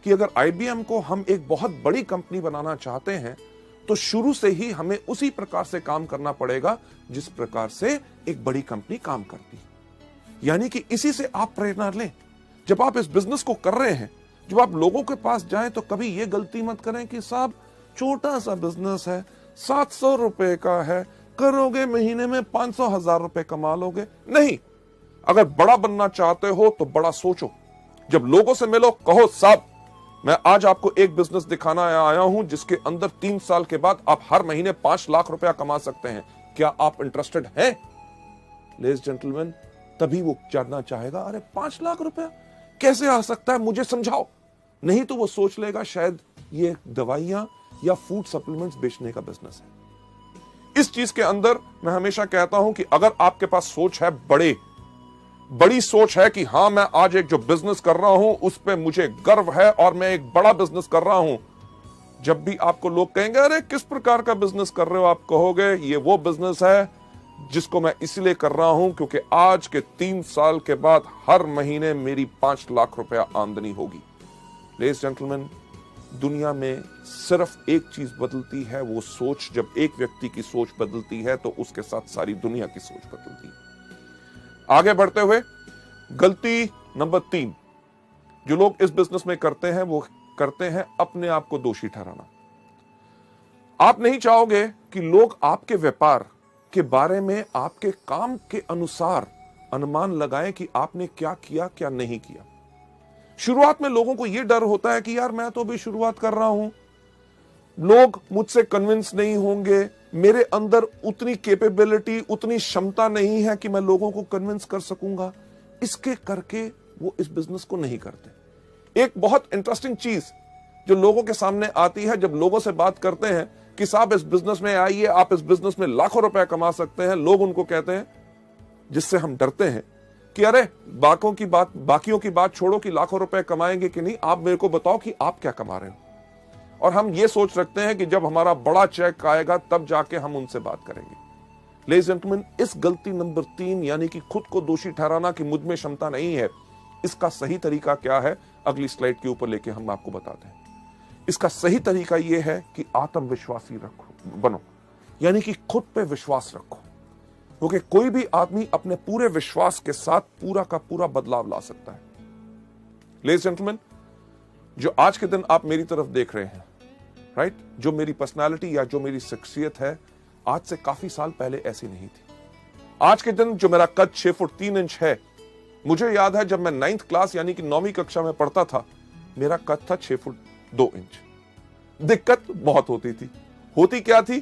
कि अगर IBM को हम एक बहुत बड़ी कंपनी बनाना चाहते हैं तो शुरू से ही हमें उसी प्रकार से काम करना पड़ेगा जिस प्रकार से एक बड़ी कंपनी काम करती है। यानी कि इसी से आप प्रेरणा लें। जब आप इस बिजनेस को कर रहे हैं, जब आप लोगों के पास जाएं तो कभी यह गलती मत करें कि साहब छोटा सा बिजनेस है, 700 रुपए का है, करोगे महीने में 500,000 रुपए कमा लोगे। नहीं, अगर बड़ा बनना चाहते हो तो बड़ा सोचो। जब लोगों से मिलो, कहो साहब मैं आज आपको एक बिजनेस दिखाना आया हूं जिसके अंदर 3 साल के बाद आप हर महीने 5 लाख रुपया कमा सकते हैं, क्या आप इंटरेस्टेड हैं? लेडीज जेंटलमैन, तभी वो जानना चाहेगा, अरे 5 लाख रुपया कैसे आ सकता है, मुझे समझाओ। नहीं तो वो सोच लेगा शायद ये दवाइयां या फूड सप्लीमेंट्स बेचने का बिजनेस है। इस चीज के अंदर मैं हमेशा कहता हूं कि अगर आपके पास सोच है, बड़ी सोच है कि हां मैं आज एक जो बिजनेस कर रहा हूं उस पे मुझे गर्व है और मैं एक बड़ा बिजनेस कर रहा हूं, जब भी आपको लोग कहेंगे अरे किस प्रकार का बिजनेस कर रहे हो, आप कहोगे ये वो बिजनेस है जिसको मैं इसलिए कर रहा हूं क्योंकि आज के 3 साल के बाद हर महीने मेरी 5 लाख रुपया आमदनी होगी। लेडीज जेंटलमैन, दुनिया में सिर्फ एक चीज बदलती है, वो सोच। जब एक व्यक्ति की सोच बदलती है तो उसके साथ सारी दुनिया की सोच बदलती है। आगे बढ़ते हुए गलती नंबर 3 जो लोग इस बिजनेस में करते हैं, वो करते हैं अपने आप को दोषी ठहराना। आप नहीं चाहोगे कि लोग आपके व्यापार के बारे में आपके काम के अनुसार अनुमान लगाएं कि आपने क्या किया क्या नहीं किया। शुरुआत में लोगों को यह डर होता है कि यार मैं तो अभी शुरुआत कर रहा हूं, लोग मुझसे कन्विंस नहीं होंगे, मेरे अंदर उतनी कैपेबिलिटी, उतनी क्षमता नहीं है कि मैं लोगों को कन्विंस कर सकूंगा। इसके करके वो इस बिजनेस को नहीं करते। एक बहुत इंटरेस्टिंग चीज जो लोगों के सामने आती है, जब लोगों से बात करते हैं कि साहब इस बिजनेस में आइए, आप इस बिजनेस में लाखों रुपए कमा सकते हैं, लोग उनको कहते हैं, जिससे हम डरते हैं कि अरे बाकियों की बात छोड़ो कि लाखों रुपए कमाएंगे कि नहीं, आप मेरे को बताओ कि आप क्या कमा रहे हो। और हम ये सोच रखते हैं कि जब हमारा बड़ा चेक आएगा तब जाके हम उनसे बात करेंगे। लेडीज एंड जेंटलमैन, इस गलती नंबर 3 यानी कि खुद को दोषी ठहराना कि मुझ में क्षमता नहीं है, इसका सही तरीका क्या है अगली स्लाइड के ऊपर लेके हम आपको बताते हैं। इसका सही तरीका यह है कि आत्मविश्वासी बनो, यानी कि खुद पे विश्वास रखो, क्योंकि कोई भी आदमी अपने पूरे विश्वास के साथ पूरा का पूरा बदलाव ला सकता है। लेडीज एंड जेंटलमैन, जो आज के दिन आप मेरी तरफ देख रहे हैं, राइट, जो मेरी पर्सनालिटी या जो मेरी शख्सियत है, आज से काफी साल पहले ऐसी नहीं थी। आज के दिन जो मेरा कद 6 फुट 3 इंच है, मुझे याद है जब मैं 9th क्लास यानी कि 9वीं कक्षा में पढ़ता था, मेरा कद था 6 फुट 2 इंच। दिक्कत बहुत होती थी। होती क्या थी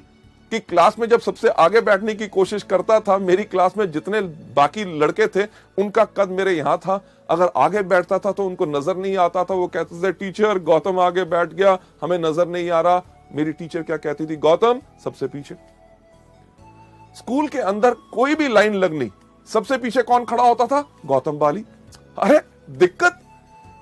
कि क्लास में जब सबसे आगे बैठने की कोशिश करता था, मेरी क्लास में जितने बाकी लड़के थे उनका कद मेरे यहां था, अगर आगे बैठता था तो उनको नजर नहीं आता था। वो कहते थे टीचर गौतम आगे बैठ गया, हमें नजर नहीं आ रहा। मेरी टीचर क्या कहती थी, गौतम सबसे पीछे। स्कूल के अंदर कोई भी लाइन लगनी, सबसे पीछे कौन खड़ा होता था, गौतम बाली। अरे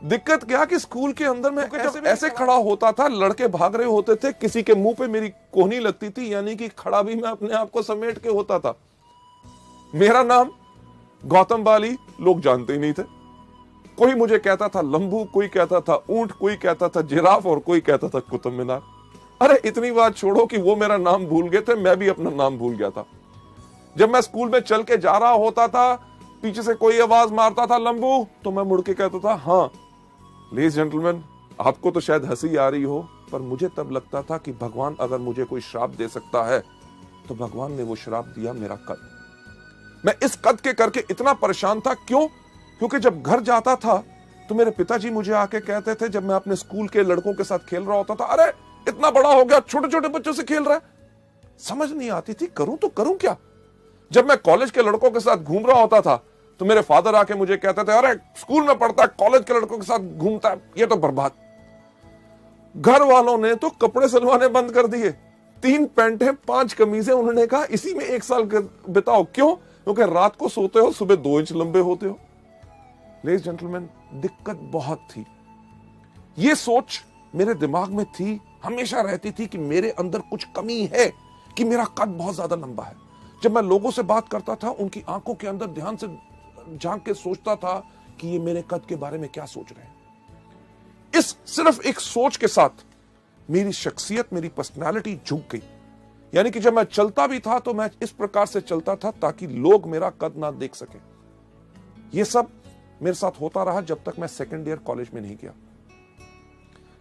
दिक्कत क्या कि स्कूल के अंदर में ऐसे खड़ा होता था, लड़के भाग रहे होते थे, किसी के मुंह पे मेरी कोहनी लगती थी, यानी कि खड़ा भी मैं अपने आप को समेट के होता था। मेरा नाम गौतम बाली लोग जानते ही नहीं थे। कोई मुझे कहता था लंबू, कोई कहता था ऊंट, कोई कहता था जिराफ और कोई कहता था कुतुब मीनार। अरे इतनी बात छोड़ो कि वो मेरा नाम भूल गए थे, मैं भी अपना नाम भूल गया था। जब मैं स्कूल में चल के जा रहा होता था, पीछे से कोई आवाज मारता था लंबू, तो मैं मुड़ के कहता था हाँ। लेडीज जेंटलमैन, आपको तो शायद हंसी आ रही हो, पर मुझे तब लगता था कि भगवान अगर मुझे कोई श्राप दे सकता है तो भगवान ने वो श्राप दिया मेरा कद। मैं इस कद के करके इतना परेशान था। क्यों? क्योंकि जब घर जाता था तो मेरे पिताजी मुझे आके कहते थे, जब मैं अपने स्कूल के लड़कों के साथ खेल रहा होता था, अरे इतना बड़ा हो गया, छोटे छोटे बच्चों से खेल रहा है। समझ नहीं आती थी करूं तो करूं क्या। जब मैं कॉलेज के लड़कों के साथ घूम रहा होता था तो मेरे फादर आके मुझे कहते थे, अरे स्कूल में पढ़ता है, कॉलेज के लड़कों के साथ घूमता है, ये तो बर्बाद। घर वालों ने तो कपड़े सिलवाने बंद कर दिए। 3 पैंटें 5 कमीजें, उन्होंने कहा इसी में 1 साल बिताओ। क्यों? क्योंकि रात को सोते हो, सुबह 2 इंच लंबे होते हो। लेडीज जेंटलमैन, दिक्कत बहुत थी। ये सोच मेरे दिमाग में थी, हमेशा रहती थी कि मेरे अंदर कुछ कमी है, कि मेरा कद बहुत ज्यादा लंबा है। जब मैं लोगों से बात करता था, उनकी आंखों के अंदर ध्यान से झांक के सोचता था कि ये मेरे कद के बारे में क्या सोच रहे हैं। इस सिर्फ एक सोच के साथ मेरी शख्सियत, मेरी पर्सनालिटी झुक गई। यानी कि जब मैं चलता भी था तो मैं इस प्रकार से चलता था ताकि लोग मेरा कद ना देख सके। यह सब मेरे साथ होता रहा जब तक मैं सेकेंड ईयर कॉलेज में नहीं गया।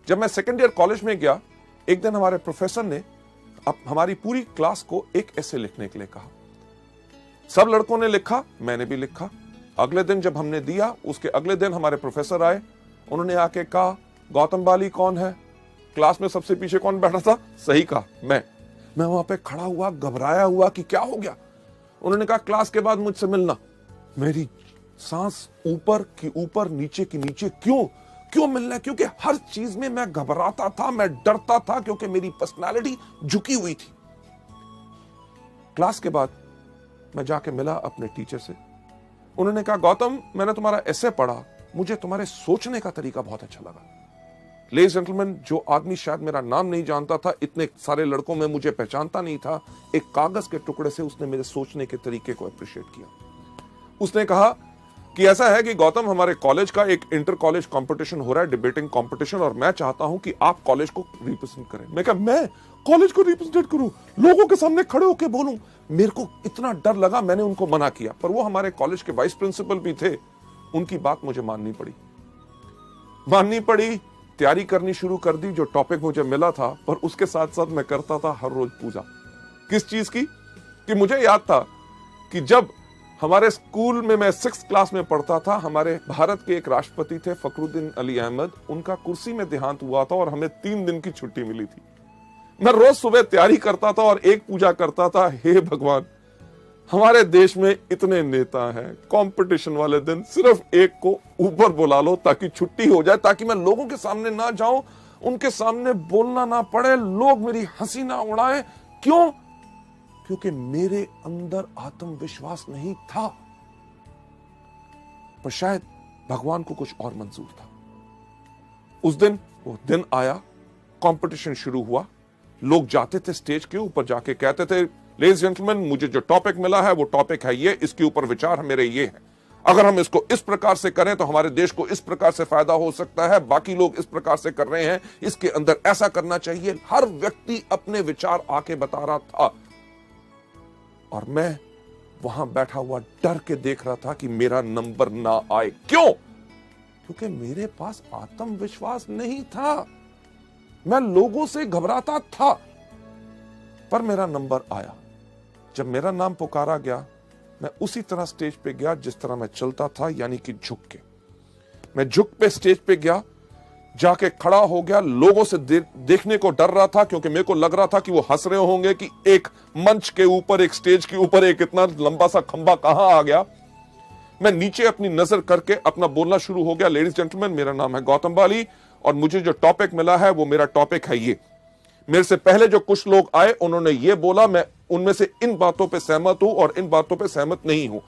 जब मैं सेकेंड ईयर कॉलेज में गया, एक दिन हमारे प्रोफेसर ने हमारी पूरी क्लास को एक ऐसे लिखने के लिए कहा। सब लड़कों ने लिखा, मैंने भी लिखा। अगले दिन जब हमने दिया, उसके अगले दिन हमारे प्रोफेसर आए। उन्होंने आके कहा, गौतम बाली कौन है? क्लास में सबसे पीछे कौन बैठा था? सही कहा, मैं वहां पे खड़ा हुआ, घबराया हुआ कि क्या हो गया। उन्होंने कहा, क्लास के बाद मुझसे मिलना। मेरी सांस ऊपर की ऊपर, नीचे की नीचे। क्यों मिलना? क्योंकि हर चीज में मैं घबराता था, मैं डरता था, क्योंकि मेरी पर्सनालिटी झुकी हुई थी। क्लास के बाद मैं जाके मिला अपने टीचर से। उन्होंने कहा, गौतम, मैंने तुम्हारा एसे पढ़ा, मुझे तुम्हारे सोचने का तरीका बहुत अच्छा लगा। लेडीज जेंटलमैन, जो आदमी शायद मेरा नाम नहीं जानता था, इतने सारे लड़कों में मुझे पहचानता नहीं था, एक कागज के टुकड़े से उसने मेरे सोचने के तरीके को अप्रिशिएट किया। उसने कहा कि ऐसा है कि गौतम, हमारे कॉलेज का एक इंटर कॉलेज कंपटीशन हो रहा है, डिबेटिंग कंपटीशन, और मैं चाहता हूं कि आप कॉलेज को रिप्रेजेंट करें। मैं कहा, मैं कॉलेज को रिप्रेजेंट करूं, लोगों के सामने खड़े होकर बोलूं? मेरे को इतना डर लगा, मैंने उनको मना किया। पर वो हमारे कॉलेज के वाइस प्रिंसिपल भी थे, उनकी बात मुझे माननी पड़ी। तैयारी करनी शुरू कर दी। जो टॉपिक मुझे मिला था, पर उसके साथ साथ मैं करता था हर रोज पूजा। किस चीज की? कि मुझे याद था कि जब हमारे स्कूल में मैं 6th क्लास में पढ़ता था, हमारे भारत के एक राष्ट्रपति थे फखरुद्दीन अली अहमद, उनका कुर्सी में देहांत हुआ था और हमें 3 दिन की छुट्टी मिली थी। मैं रोज सुबह तैयारी करता था और एक पूजा करता था, हे भगवान, हमारे देश में इतने नेता हैं, कंपटीशन वाले दिन सिर्फ एक को ऊपर बुला लो ताकि छुट्टी हो जाए, ताकि मैं लोगों के सामने ना जाऊं, उनके सामने बोलना ना पड़े, लोग मेरी हंसी ना उड़ाएं। क्यों? क्योंकि मेरे अंदर आत्मविश्वास नहीं था। पर शायद भगवान को कुछ और मंजूर था। उस दिन वो दिन आया, कंपटीशन शुरू हुआ। लोग जाते थे स्टेज के ऊपर, जाके कहते थे, लेडीज जेंटलमैन, मुझे जो टॉपिक मिला है वो टॉपिक है ये, इसके ऊपर विचार मेरे ये है, अगर हम इसको इस प्रकार से करें तो हमारे देश को इस प्रकार से फायदा हो सकता है, बाकी लोग इस प्रकार से कर रहे हैं, इसके अंदर ऐसा करना चाहिए। हर व्यक्ति अपने विचार आके बता रहा था और मैं वहां बैठा हुआ डर के देख रहा था कि मेरा नंबर ना आए। क्यों? क्योंकि मेरे पास आत्मविश्वास नहीं था, मैं लोगों से घबराता था। पर मेरा नंबर आया। जब मेरा नाम पुकारा गया, मैं उसी तरह स्टेज पे गया जिस तरह मैं चलता था, यानी कि झुक के। मैं झुक पे स्टेज पे गया, जाके खड़ा हो गया। लोगों से देखने को डर रहा था, क्योंकि मेरे को लग रहा था कि वो हंस रहे होंगे कि एक मंच के ऊपर, एक स्टेज के ऊपर एक इतना लंबा सा खंबा कहां आ गया। मैं नीचे अपनी नजर करके अपना बोलना शुरू हो गया, लेडीज जेंटलमैन, मेरा नाम है गौतम बाली और मुझे जो टॉपिक मिला है वो मेरा टॉपिक है ये। मेरे से पहले जो कुछ लोग आए, उन्होंने ये बोला, मैं उनमें से इन बातों पे सहमत हूं और इन बातों पे सहमत नहीं हूं।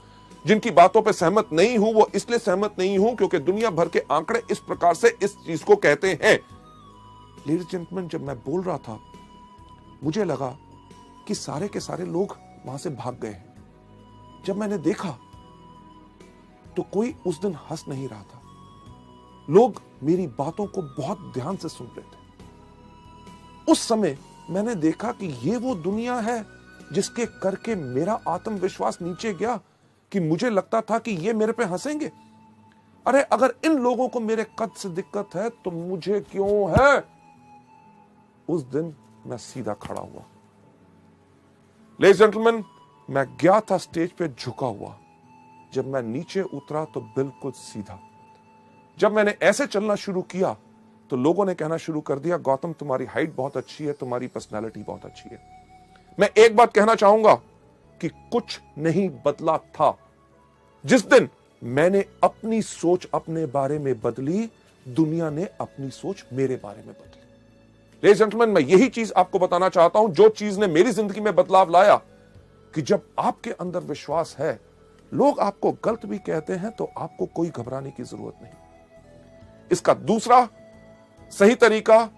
जिनकी बातों पे सहमत नहीं हूं, वो इसलिए सहमत नहीं हूं क्योंकि दुनिया भर के आंकड़े इस प्रकार से इस चीज को कहते हैं। लेडीज जेंटलमैन, जब मैं बोल रहा था, मुझे लगा कि सारे के सारे लोग वहां से भाग गए हैं। जब मैंने देखा तो कोई उस दिन हंस नहीं रहा था। लोग मेरी बातों को बहुत ध्यान से सुन रहे थे। उस समय मैंने देखा कि ये वो दुनिया है जिसके करके मेरा आत्मविश्वास नीचे गया, कि मुझे लगता था कि ये मेरे पे हंसेंगे। अरे अगर इन लोगों को मेरे कद से दिक्कत है तो मुझे क्यों है? उस दिन मैं सीधा खड़ा हुआ। लेडीज जेंटलमैन, मैं गया था स्टेज पे झुका हुआ। जब मैं नीचे उतरा तो बिल्कुल सीधा। जब मैंने ऐसे चलना शुरू किया तो लोगों ने कहना शुरू कर दिया, गौतम, तुम्हारी हाइट बहुत अच्छी है, तुम्हारी पर्सनैलिटी बहुत अच्छी है। मैं एक बात कहना चाहूंगा कि कुछ नहीं बदला था। जिस दिन मैंने अपनी सोच अपने बारे में बदली, दुनिया ने अपनी सोच मेरे बारे में बदली। लेडीज एंड जेंटलमैन, मैं यही चीज आपको बताना चाहता हूं, जो चीज ने मेरी जिंदगी में बदलाव लाया, कि जब आपके अंदर विश्वास है, लोग आपको गलत भी कहते हैं तो आपको कोई घबराने की जरूरत नहीं। इसका दूसरा सही तरीका,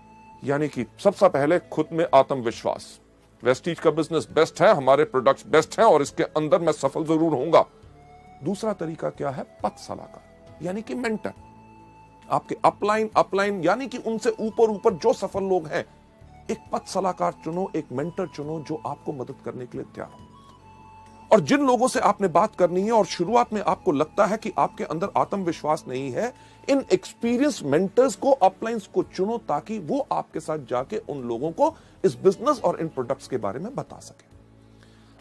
यानी कि सबसे पहले खुद में आत्मविश्वास। वेस्टीज का बिजनेस बेस्ट है, हमारे प्रोडक्ट्स बेस्ट हैं और इसके अंदर मैं सफल जरूर होऊंगा। दूसरा तरीका क्या है? पथ सलाहकार, यानी कि मेंटर। आपके अपलाइन यानी कि उनसे ऊपर जो सफल लोग हैं, एक पथ सलाहकार चुनो, एक मेंटर चुनो जो आपको मदद करने के लिए तैयार हो। और जिन लोगों से आपने बात करनी है और शुरुआत में आपको लगता है कि आपके अंदर आत्मविश्वास नहीं है, इन एक्सपीरियंस मेंटर्स को, अपलाइंस को चुनो, ताकि वो आपके साथ जाके उन लोगों को इस बिजनेस और इन प्रोडक्ट्स के बारे में बता सके।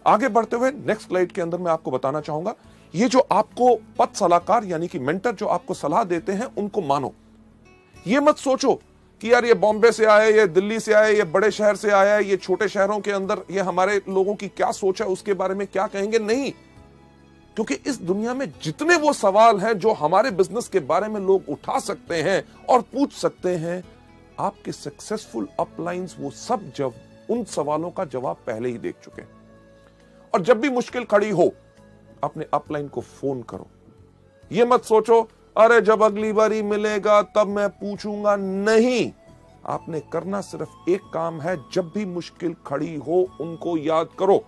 आगे बढ़ते हुए नेक्स्ट स्लाइड के अंदर मैं आपको बताना चाहूंगा, ये जो आपको पथ सलाहकार यानी कि मेंटर जो आपको सलाह देते हैं, उनको मानो। ये मत सोचो कि यार ये बॉम्बे से आए, ये दिल्ली से आए, ये बड़े शहर से आया है, ये छोटे शहरों के अंदर ये हमारे लोगों की क्या सोच है, उसके बारे में क्या कहेंगे। नहीं, क्योंकि इस दुनिया में जितने वो सवाल हैं जो हमारे बिजनेस के बारे में लोग उठा सकते हैं और पूछ सकते हैं, आपके सक्सेसफुल अपलाइंस वो सब जब उन सवालों का जवाब पहले ही देख चुके हैं। और जब भी मुश्किल खड़ी हो, अपने अपलाइन को फोन करो। ये मत सोचो अरे जब अगली बारी मिलेगा तब मैं पूछूंगा। नहीं, आपने करना सिर्फ एक काम है, जब भी मुश्किल खड़ी हो उनको याद करो।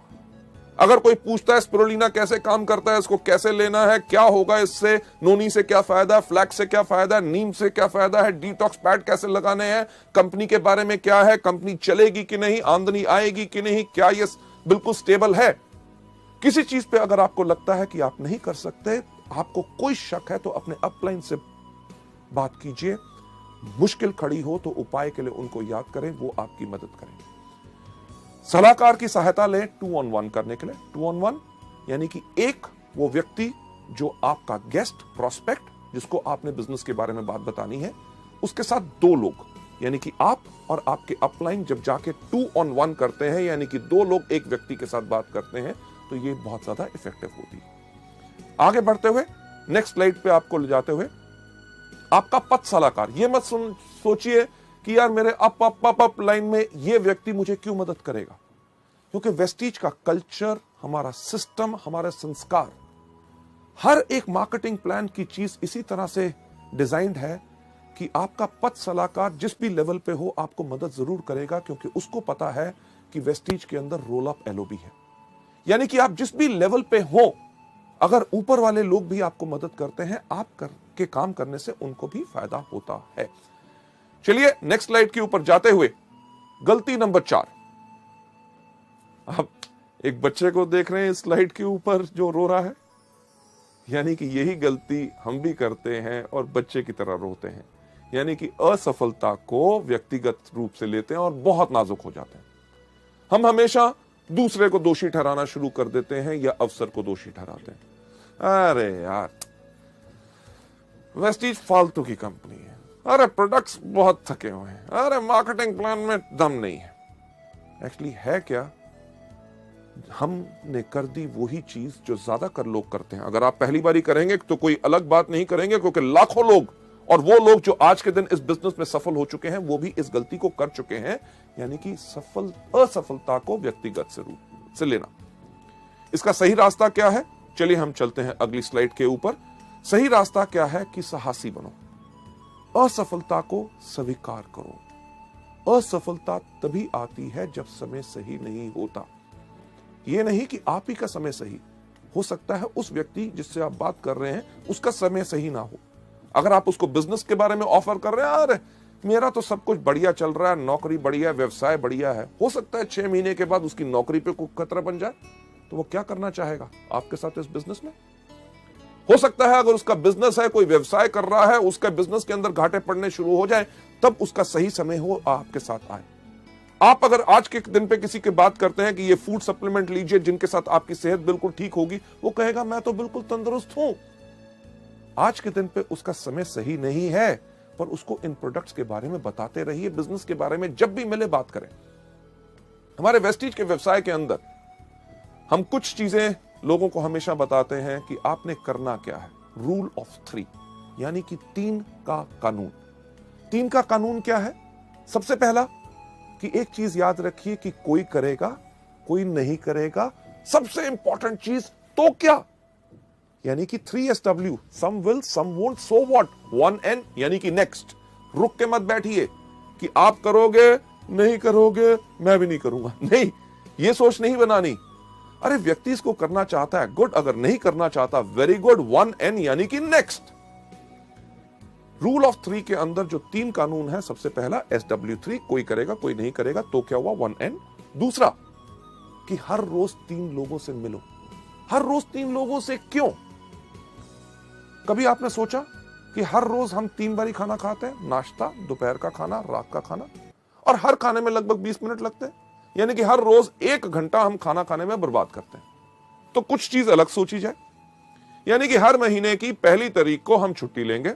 अगर कोई पूछता है स्पिरुलिना कैसे काम करता है, इसको कैसे लेना है, क्या होगा इससे, नोनी से क्या फायदा है, फ्लैक्स से क्या फायदा है, नीम से क्या फायदा है, डिटॉक्स पैड कैसे लगाने हैं, कंपनी के बारे में क्या है, कंपनी चलेगी कि नहीं, आमदनी आएगी कि नहीं, क्या ये बिल्कुल स्टेबल है, किसी चीज पे अगर आपको लगता है कि आप नहीं कर सकते, आपको कोई शक है, तो अपने अपलाइन से बात कीजिए। मुश्किल खड़ी हो तो उपाय के लिए उनको याद करें, वो आपकी मदद करेंगे। सलाहकार की सहायता लें 2-on-1 करने के लिए। 2-on-1 यानी कि एक वो व्यक्ति जो आपका गेस्ट प्रोस्पेक्ट, जिसको आपने बिजनेस के बारे में बात बतानी है, उसके साथ 2 लोग, यानी कि आप और आपके अपलाइन जब जाके 2-on-1 करते हैं, यानी कि 2 लोग एक व्यक्ति के साथ बात करते हैं, तो ये बहुत ज्यादा इफेक्टिव होती है। आगे बढ़ते हुए नेक्स्ट स्लाइड पे आपको ले जाते हुए, आपका पथ सलाहकार। ये मत सोचिए कि यार मेरे अप लाइन में ये व्यक्ति मुझे क्यों मदद करेगा, क्योंकि वेस्टीज का कल्चर, हमारा सिस्टम, हमारे संस्कार, हर एक मार्केटिंग प्लान की चीज इसी तरह से डिजाइंड है कि आपका पथ सलाहकार जिस भी लेवल पे हो आपको मदद जरूर करेगा, क्योंकि उसको पता है कि वेस्टीज के अंदर रोल अप एलओबी है। यानी कि आप जिस भी लेवल पे हो, अगर ऊपर वाले लोग भी आपको मदद करते हैं, आप के काम करने से उनको भी फायदा होता है। चलिए नेक्स्ट स्लाइड के ऊपर जाते हुए, गलती नंबर 4। आप एक बच्चे को देख रहे हैं इस स्लाइड के ऊपर जो रो रहा है, यानी कि यही गलती हम भी करते हैं और बच्चे की तरह रोते हैं, यानी कि असफलता को व्यक्तिगत रूप से लेते हैं और बहुत नाजुक हो जाते हैं। हम हमेशा दूसरे को दोषी ठहराना शुरू कर देते हैं या अवसर को दोषी ठहराते हैं। अरे यार वेस्टीज फालतू की कंपनी है, अरे प्रोडक्ट्स बहुत थके हुए हैं, अरे मार्केटिंग प्लान में दम नहीं है। एक्चुअली है क्या, हमने कर दी वही चीज जो ज्यादातर लोग करते हैं। अगर आप पहली बारी करेंगे तो कोई अलग बात नहीं करेंगे, क्योंकि लाखों लोग, और वो लोग जो आज के दिन इस बिजनेस में सफल हो चुके हैं, वो भी इस गलती को कर चुके हैं, यानी कि असफलता को व्यक्तिगत रूप से लेना। इसका सही रास्ता क्या है? चलिए हम चलते हैं अगली स्लाइड के ऊपर। सही रास्ता क्या है कि साहसी बनो, असफलता को स्वीकार करो। असफलता तभी आती है जब समय सही नहीं होता। यह नहीं कि आप ही का समय सही हो सकता है, उस व्यक्ति जिससे आप बात कर रहे हैं उसका समय सही ना हो। अगर आप उसको बिजनेस के बारे में ऑफर कर रहे हैं, अरे मेरा तो सब कुछ बढ़िया चल रहा है, नौकरी बढ़िया है, व्यवसाय बढ़िया है, हो सकता है 6 महीने के बाद उसकी नौकरी पे कोई खतरा बन जाए, तो वो क्या करना चाहेगा आपके साथ इस बिजनेस में? हो सकता है अगर उसका बिजनेस है, कोई व्यवसाय कर रहा है, उसका बिजनेस के अंदर घाटे पड़ने शुरू हो जाए, तब उसका सही समय हो आपके साथ आए। आप अगर आज के दिन पे किसी की बात करते हैं कि ये फूड सप्लीमेंट लीजिए जिनके साथ आपकी सेहत बिल्कुल ठीक होगी, वो कहेगा मैं तो बिल्कुल तंदुरुस्त हूं। आज के दिन पे उसका समय सही नहीं है, पर उसको इन प्रोडक्ट्स के बारे में बताते रहिए, बिजनेस के बारे में जब भी मिले बात करें। हमारे वेस्टीज के व्यवसाय के अंदर हम कुछ चीजें लोगों को हमेशा बताते हैं कि आपने करना क्या है। रूल ऑफ 3, यानी कि 3 का कानून। 3 का कानून क्या है? सबसे पहला कि एक चीज याद रखिए कि कोई करेगा, कोई नहीं करेगा। सबसे इंपॉर्टेंट चीज तो क्या, यानी कि 3SW, some will some won't so what, 1N यानी कि नेक्स्ट। रुक के मत बैठिए कि आप करोगे नहीं करोगे मैं भी नहीं करूंगा, नहीं, ये सोच नहीं बनानी। अरे व्यक्ति इसको करना चाहता है, गुड, अगर नहीं करना चाहता, वेरी गुड, 1N यानी कि नेक्स्ट। रूल ऑफ 3 के अंदर जो 3 कानून है, सबसे पहला SW3, कोई करेगा कोई नहीं करेगा तो क्या हुआ, 1N। दूसरा कि हर रोज 3 लोगों से मिलो। हर रोज 3 लोगों से क्यों? कभी आपने सोचा कि हर रोज हम 3 बारी खाना खाते हैं, नाश्ता, दोपहर का खाना, रात का खाना, और हर खाने में लगभग 20 मिनट लगते हैं, यानी कि हर रोज 1 घंटा हम खाना खाने में बर्बाद करते हैं। तो कुछ चीज अलग सोची जाए, यानी कि हर महीने की पहली तारीख को हम छुट्टी लेंगे,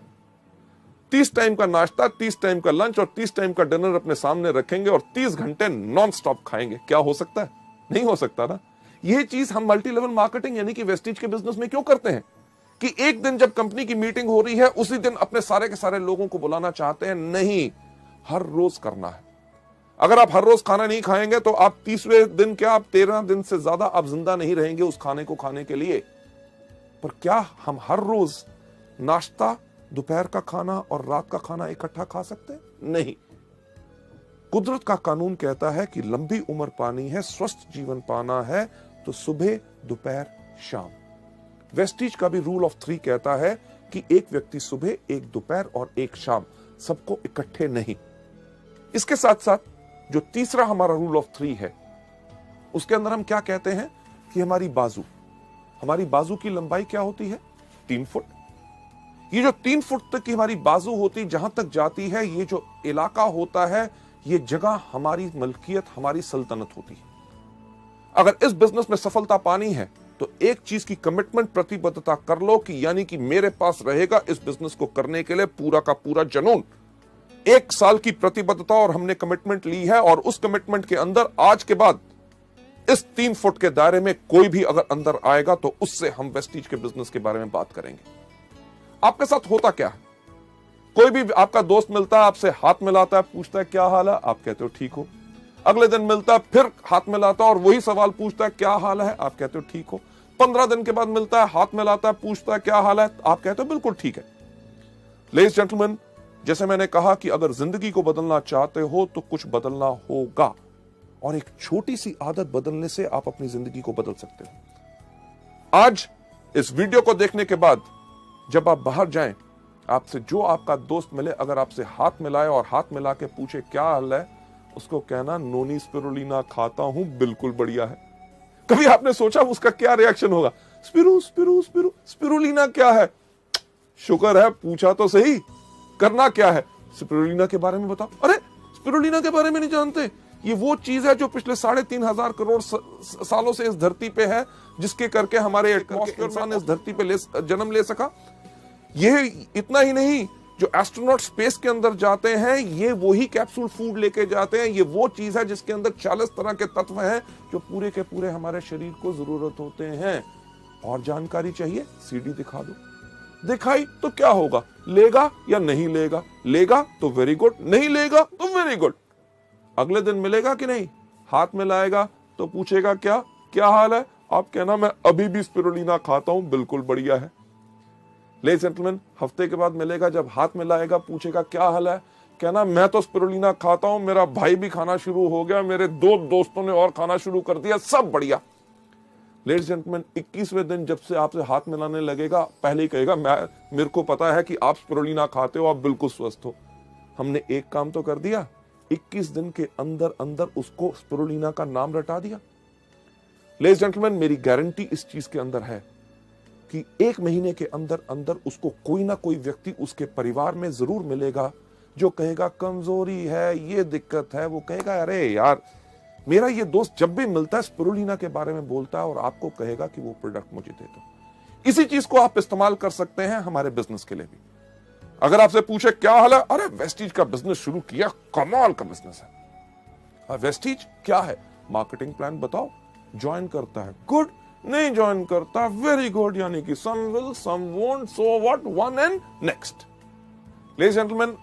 30 टाइम का नाश्ता, 30 टाइम का लंच और 30 टाइम का डिनर अपने सामने रखेंगे और 30 घंटे नॉन स्टॉप खाएंगे। क्या हो सकता है? नहीं हो सकता ना। यह चीज हम मल्टी लेवल मार्केटिंग यानी कि वेस्टीज के बिजनेस में क्यों करते हैं कि एक दिन जब कंपनी की मीटिंग हो रही है उसी दिन अपने सारे के सारे लोगों को बुलाना चाहते हैं? नहीं, हर रोज करना है। अगर आप हर रोज खाना नहीं खाएंगे तो आप 30वें दिन क्या, आप 13 दिन से ज्यादा आप जिंदा नहीं रहेंगे उस खाने को खाने के लिए। पर क्या हम हर रोज नाश्ता, दोपहर का खाना और रात का खाना इकट्ठा खा सकते हैं? नहीं। कुदरत का कानून कहता है कि लंबी उम्र पानी है, स्वस्थ जीवन पाना है तो सुबह, दोपहर, शाम। वेस्टीज का भी रूल ऑफ 3 कहता है कि एक व्यक्ति सुबह, एक दोपहर और एक शाम, सबको इकट्ठे नहीं। इसके साथ साथ जो तीसरा हमारा रूल ऑफ 3 है उसके अंदर हम क्या कहते हैं कि हमारी बाजू की लंबाई क्या होती है? 3 फुट। ये जो 3 फुट तक की हमारी बाजू होती, जहां तक जाती है, ये जो इलाका होता है, ये जगह हमारी मलकियत, हमारी सल्तनत होती है। अगर इस बिजनेस में सफलता पानी है तो एक चीज की कमिटमेंट, प्रतिबद्धता कर लो कि यानी कि मेरे पास रहेगा इस बिजनेस को करने के लिए पूरा का पूरा जुनून। 1 साल की प्रतिबद्धता और हमने कमिटमेंट ली है और उस कमिटमेंट के अंदर आज के बाद इस 3 फुट के दायरे में कोई भी अगर अंदर आएगा तो उससे हम वेस्टीज के बिजनेस के बारे में बात करेंगे। आपके साथ होता क्या है? कोई भी आपका दोस्त मिलता है, आपसे हाथ मिलाता है, पूछता है क्या हाल है, आप कहते हो ठीक हो। अगले दिन मिलता है, फिर हाथ मिलाता है और वही सवाल पूछता है क्या हाल है, आप कहते हो ठीक हो। 15 दिन के बाद मिलता है, हाथ मिलाता है, पूछता है क्या हाल है, आप कहते हो बिल्कुल ठीक है। लेडीज जेंटलमैन, जैसे मैंने कहा कि अगर जिंदगी को बदलना चाहते हो तो कुछ बदलना होगा, और एक छोटी सी आदत बदलने से आप अपनी जिंदगी को बदल सकते हो। आज इस वीडियो को देखने के बाद जब आप बाहर जाएं, आपसे जो आपका दोस्त मिले, अगर आपसे हाथ मिलाए और हाथ मिला के पूछे क्या हाल है, उसको कहना नोनी स्पिरुलिना खाता हूं, बिल्कुल बढ़िया है। कभी आपने सोचा उसका क्या रिएक्शन होगा? स्पिरू स्पिरू स्पिरू स्पिरुलिना क्या है? शुक्र है पूछा तो सही, करना क्या है? स्पिरुलिना के बारे में बताओ। अरे स्पिरुलिना के बारे में नहीं जानते? ये वो चीज है जो पिछले 3.5 करोड़ सालों से इस धरती पे है, जिसके करके हमारे इंसान इस धरती पे जन्म ले सका। ये इतना ही नहीं, जो एस्ट्रोनॉट स्पेस के अंदर जाते हैं ये वही कैप्सूल फूड लेके जाते हैं। ये वो चीज है जिसके अंदर 40 तरह के तत्व हैं जो पूरे के पूरे हमारे शरीर को जरूरत होते हैं। और जानकारी चाहिए? सीडी दिखा दो। दिखाई तो क्या होगा? लेगा या नहीं लेगा? लेगा तो वेरी गुड, नहीं लेगा तो वेरी गुड। अगले दिन मिलेगा कि नहीं? हाथ मिलाएगा तो पूछेगा क्या क्या हाल है, आप कहना मैं अभी भी स्पिरुलिना खाता हूं, बिल्कुल बढ़िया है। लेडीज जेंटलमैन, हफ्ते के बाद मिलेगा, जब हाथ मिलाएगा पूछेगा क्या हाल है, कहना मैं तो स्पिरुलिना खाता हूं, मेरा भाई भी खाना शुरू हो गया, मेरे 2 दोस्तों ने और खाना शुरू कर दिया, सब बढ़िया। लेडीज जेंटलमैन, 21वें दिन जब से आपसे हाथ मिलाने लगेगा, पहले ही कहेगा मेरे को पता है कि आप स्पिरुलिना खाते हो, आप बिल्कुल स्वस्थ हो। हमने एक काम तो कर दिया, 21 दिन के अंदर अंदर उसको स्पिरुलिना का नाम रटा दिया। लेडीज जेंटलमैन, मेरी गारंटी इस चीज के अंदर है कि 1 महीने के अंदर अंदर उसको कोई ना कोई व्यक्ति उसके परिवार में जरूर मिलेगा जो कहेगा कमजोरी है, ये दिक्कत है। वो कहेगा अरे यार, मेरा ये दोस्त जब भी मिलता है स्पिरुलिना के बारे में बोलता है, और आपको कहेगा कि वो प्रोडक्ट मुझे दे दो। इसी चीज को आप इस्तेमाल कर सकते हैं हमारे बिजनेस के लिए भी। अगर आपसे पूछे क्या हाल है, अरे वेस्टीज का बिजनेस शुरू किया, कमाल का बिजनेस है। वेस्टीज क्या है? मार्केटिंग प्लान बताओ, ज्वाइन करता है, गुड, नहीं ज्वाइन करता, वेरी गुड, यानी कि some will some won't, so what, one and next. Ladies gentleman,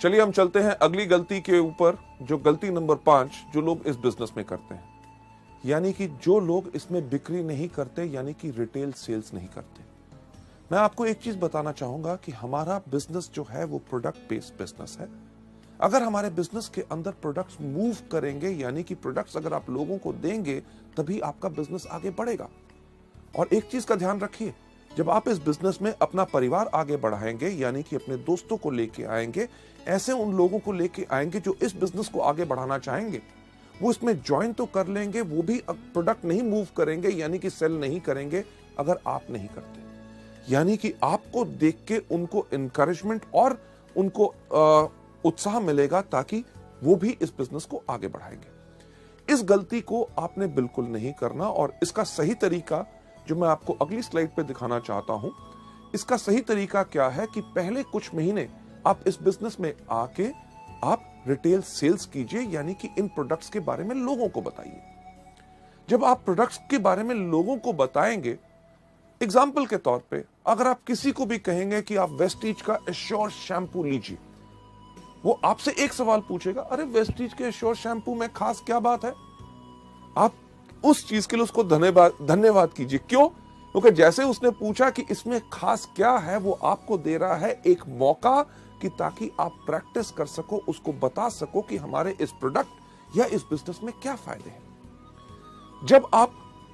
चलिए हम चलते हैं अगली गलती के ऊपर, जो गलती नंबर 5 जो लोग इस बिजनेस में करते हैं, यानी कि जो लोग इसमें बिक्री नहीं करते, यानी कि रिटेल सेल्स नहीं करते। मैं आपको एक चीज बताना चाहूंगा कि हमारा बिजनेस जो है वो प्रोडक्ट बेस्ड बिजनेस है। अगर हमारे बिजनेस के अंदर प्रोडक्ट्स मूव करेंगे, यानी कि प्रोडक्ट्स अगर आप लोगों को देंगे, तभी आपका बिजनेस आगे बढ़ेगा। और एक चीज का ध्यान रखिए, जब आप इस बिजनेस में अपना परिवार आगे बढ़ाएंगे, यानी कि अपने दोस्तों को लेके आएंगे, ऐसे उन लोगों को लेके आएंगे जो इस बिजनेस को आगे बढ़ाना चाहेंगे, वो इसमें ज्वाइन तो कर लेंगे, वो भी प्रोडक्ट नहीं मूव करेंगे, यानी कि सेल नहीं करेंगे अगर आप नहीं करते। यानी कि आपको देख के उनको एनकरेजमेंट और उनको उत्साह मिलेगा, ताकि वो भी इस बिजनेस को आगे बढ़ाएंगे। इस गलती को आपने बिल्कुल नहीं करना। और इसका सही तरीका जो मैं आपको अगली स्लाइड पे दिखाना चाहता हूं, इसका सही तरीका क्या है कि पहले कुछ महीने आप इस बिजनेस में आके आप रिटेल सेल्स कीजिए, यानी कि इन प्रोडक्ट्स के बारे में लोगों को बताइए। जब आप प्रोडक्ट्स के बारे में लोगों को बताएंगे, एग्जाम्पल के तौर पे अगर आप किसी को भी कहेंगे कि आप वेस्टीज का एश्योर शैम्पू लीजिए, वो आपसे एक सवाल पूछेगा, अरे वेस्टीज के एश्योर शैम्पू में खास क्या बात है? आप उस चीज के लिए उसको धन्यवाद कीजिए। क्यों? क्योंकि जैसे उसने पूछा कि इसमें खास क्या है, वो आपको दे रहा है एक मौका कि ताकि आप प्रैक्टिस कर सको, उसको बता सको कि हमारे इस प्रोडक्ट या इस बिजनेस में क्या फायदे हैं। जब आप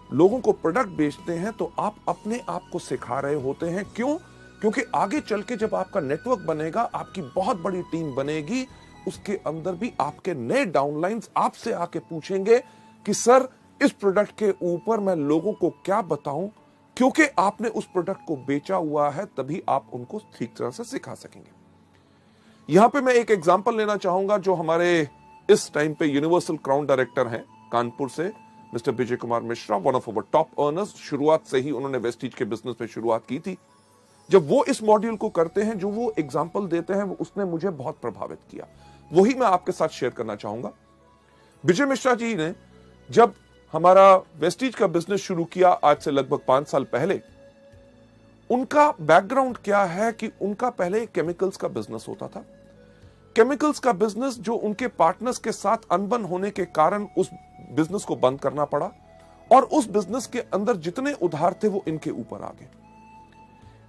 लोगों को प्रोडक्ट बेचते हैं तो आप अपने आप को सिखा रहे होते हैं। क्यों? क्योंकि आगे चल के जब आपका नेटवर्क बनेगा, आपकी बहुत बड़ी टीम बनेगी, उसके अंदर भी आपके नए डाउनलाइंस आपसे आके पूछेंगे कि सर इस प्रोडक्ट के ऊपर मैं लोगों को क्या बताऊं, क्योंकि आपने उस प्रोडक्ट को बेचा हुआ है, तभी आप उनको ठीक तरह से सिखा सकेंगे। यहां पे मैं एक एग्जांपल लेना चाहूंगा, जो हमारे इस टाइम पे यूनिवर्सल क्राउन डायरेक्टर हैं कानपुर से, mister Vijay Kumar Mishra, one of our top earners. शुरुआत से ही उन्होंने वेस्टीज के बिजनेस में शुरुआत की थी। जब वो इस मॉड्यूल को करते हैं, जो वो एग्जांपल देते हैं, उसने मुझे बहुत प्रभावित किया। वही मैं आपके साथ शेयर करना चाहूंगा। विजय मिश्रा जी ने जब हमारा वेस्टीज का बिजनेस शुरू किया, आज से लगभग 5 साल पहले, उनका बैकग्राउंड क्या है कि उनका पहले केमिकल्स का बिजनेस होता था। केमिकल्स का बिजनेस जो उनके पार्टनर्स के साथ अनबन होने के कारण उस बिजनेस को बंद करना पड़ा, और उस बिजनेस के अंदर जितने उधार थे वो इनके ऊपर आ गए।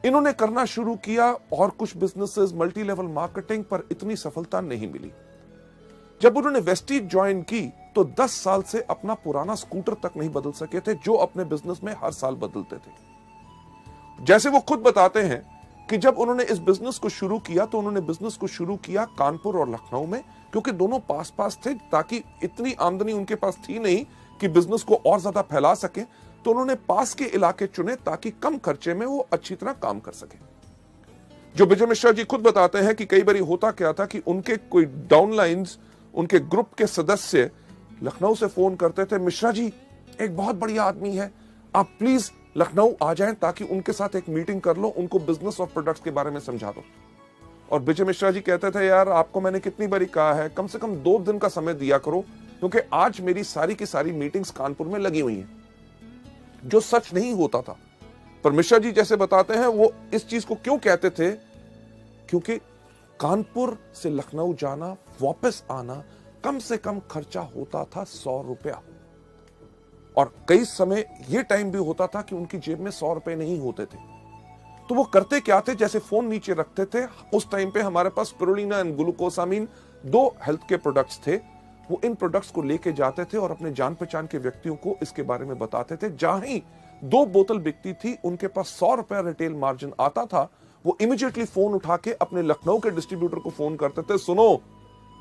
इन्होंने करना शुरू किया और कुछ बिजनेसेस, मल्टी लेवल मार्केटिंग, पर इतनी सफलता नहीं मिली। जब उन्होंने वेस्टीज ज्वाइन की तो 10 साल से अपना पुराना स्कूटर तक नहीं बदल सके थे, जो अपने बिजनेस में हर साल बदलते थे। जैसे वो खुद बताते हैं कि जब उन्होंने इस बिजनेस को शुरू किया तो उन्होंने बिजनेस को शुरू किया कानपुर और लखनऊ में, क्योंकि दोनों पास पास थे, ताकि इतनी आमदनी उनके पास थी नहीं कि बिजनेस को और ज्यादा फैला सके। तो उन्होंने पास के इलाके चुने ताकि कम खर्चे में वो अच्छी तरह काम कर सके। जो विजय मिश्रा जी खुद बताते हैं कि कई बार होता क्या था कि उनके कोई डाउनलाइंस, उनके ग्रुप के सदस्य लखनऊ से फोन करते थे, मिश्रा जी एक बहुत बढ़िया आदमी है, आप प्लीज लखनऊ आ जाएं ताकि उनके साथ एक मीटिंग कर लो, उनको बिजनेस और प्रोडक्ट्स के बारे में समझा दो। और विजय मिश्रा जी कहते थे, यार आपको मैंने कितनी बारी कहा है, कम से कम 2 दिन का समय दिया करो, क्योंकि आज मेरी सारी की सारी मीटिंग्स कानपुर में लगी हुई हैं। जो सच नहीं होता था, पर मिश्रा जी जैसे बताते हैं, वो इस चीज को क्यों कहते थे, क्योंकि कानपुर से लखनऊ जाना, वापस आना, कम से कम खर्चा होता था 100 रुपया। और कई समय यह टाइम भी होता था कि उनकी जेब में 100 रुपए नहीं होते थे। तो वो करते क्या थे, जैसे फोन नीचे रखते थे, उस टाइम पे हमारे पास स्पिरुलिना एंड ग्लूकोसामीन 2 हेल्थ के प्रोडक्ट्स थे, वो इन प्रोडक्ट्स को लेके जाते थे और अपने जान पहचान के व्यक्तियों को इसके बारे में बताते थे। जहां ही 2 बोतल बिकती थी, उनके पास 100 रुपया रिटेल मार्जिन आता था, वो इमीडिएटली फोन उठा के अपने लखनऊ के डिस्ट्रीब्यूटर को फोन करते थे, सुनो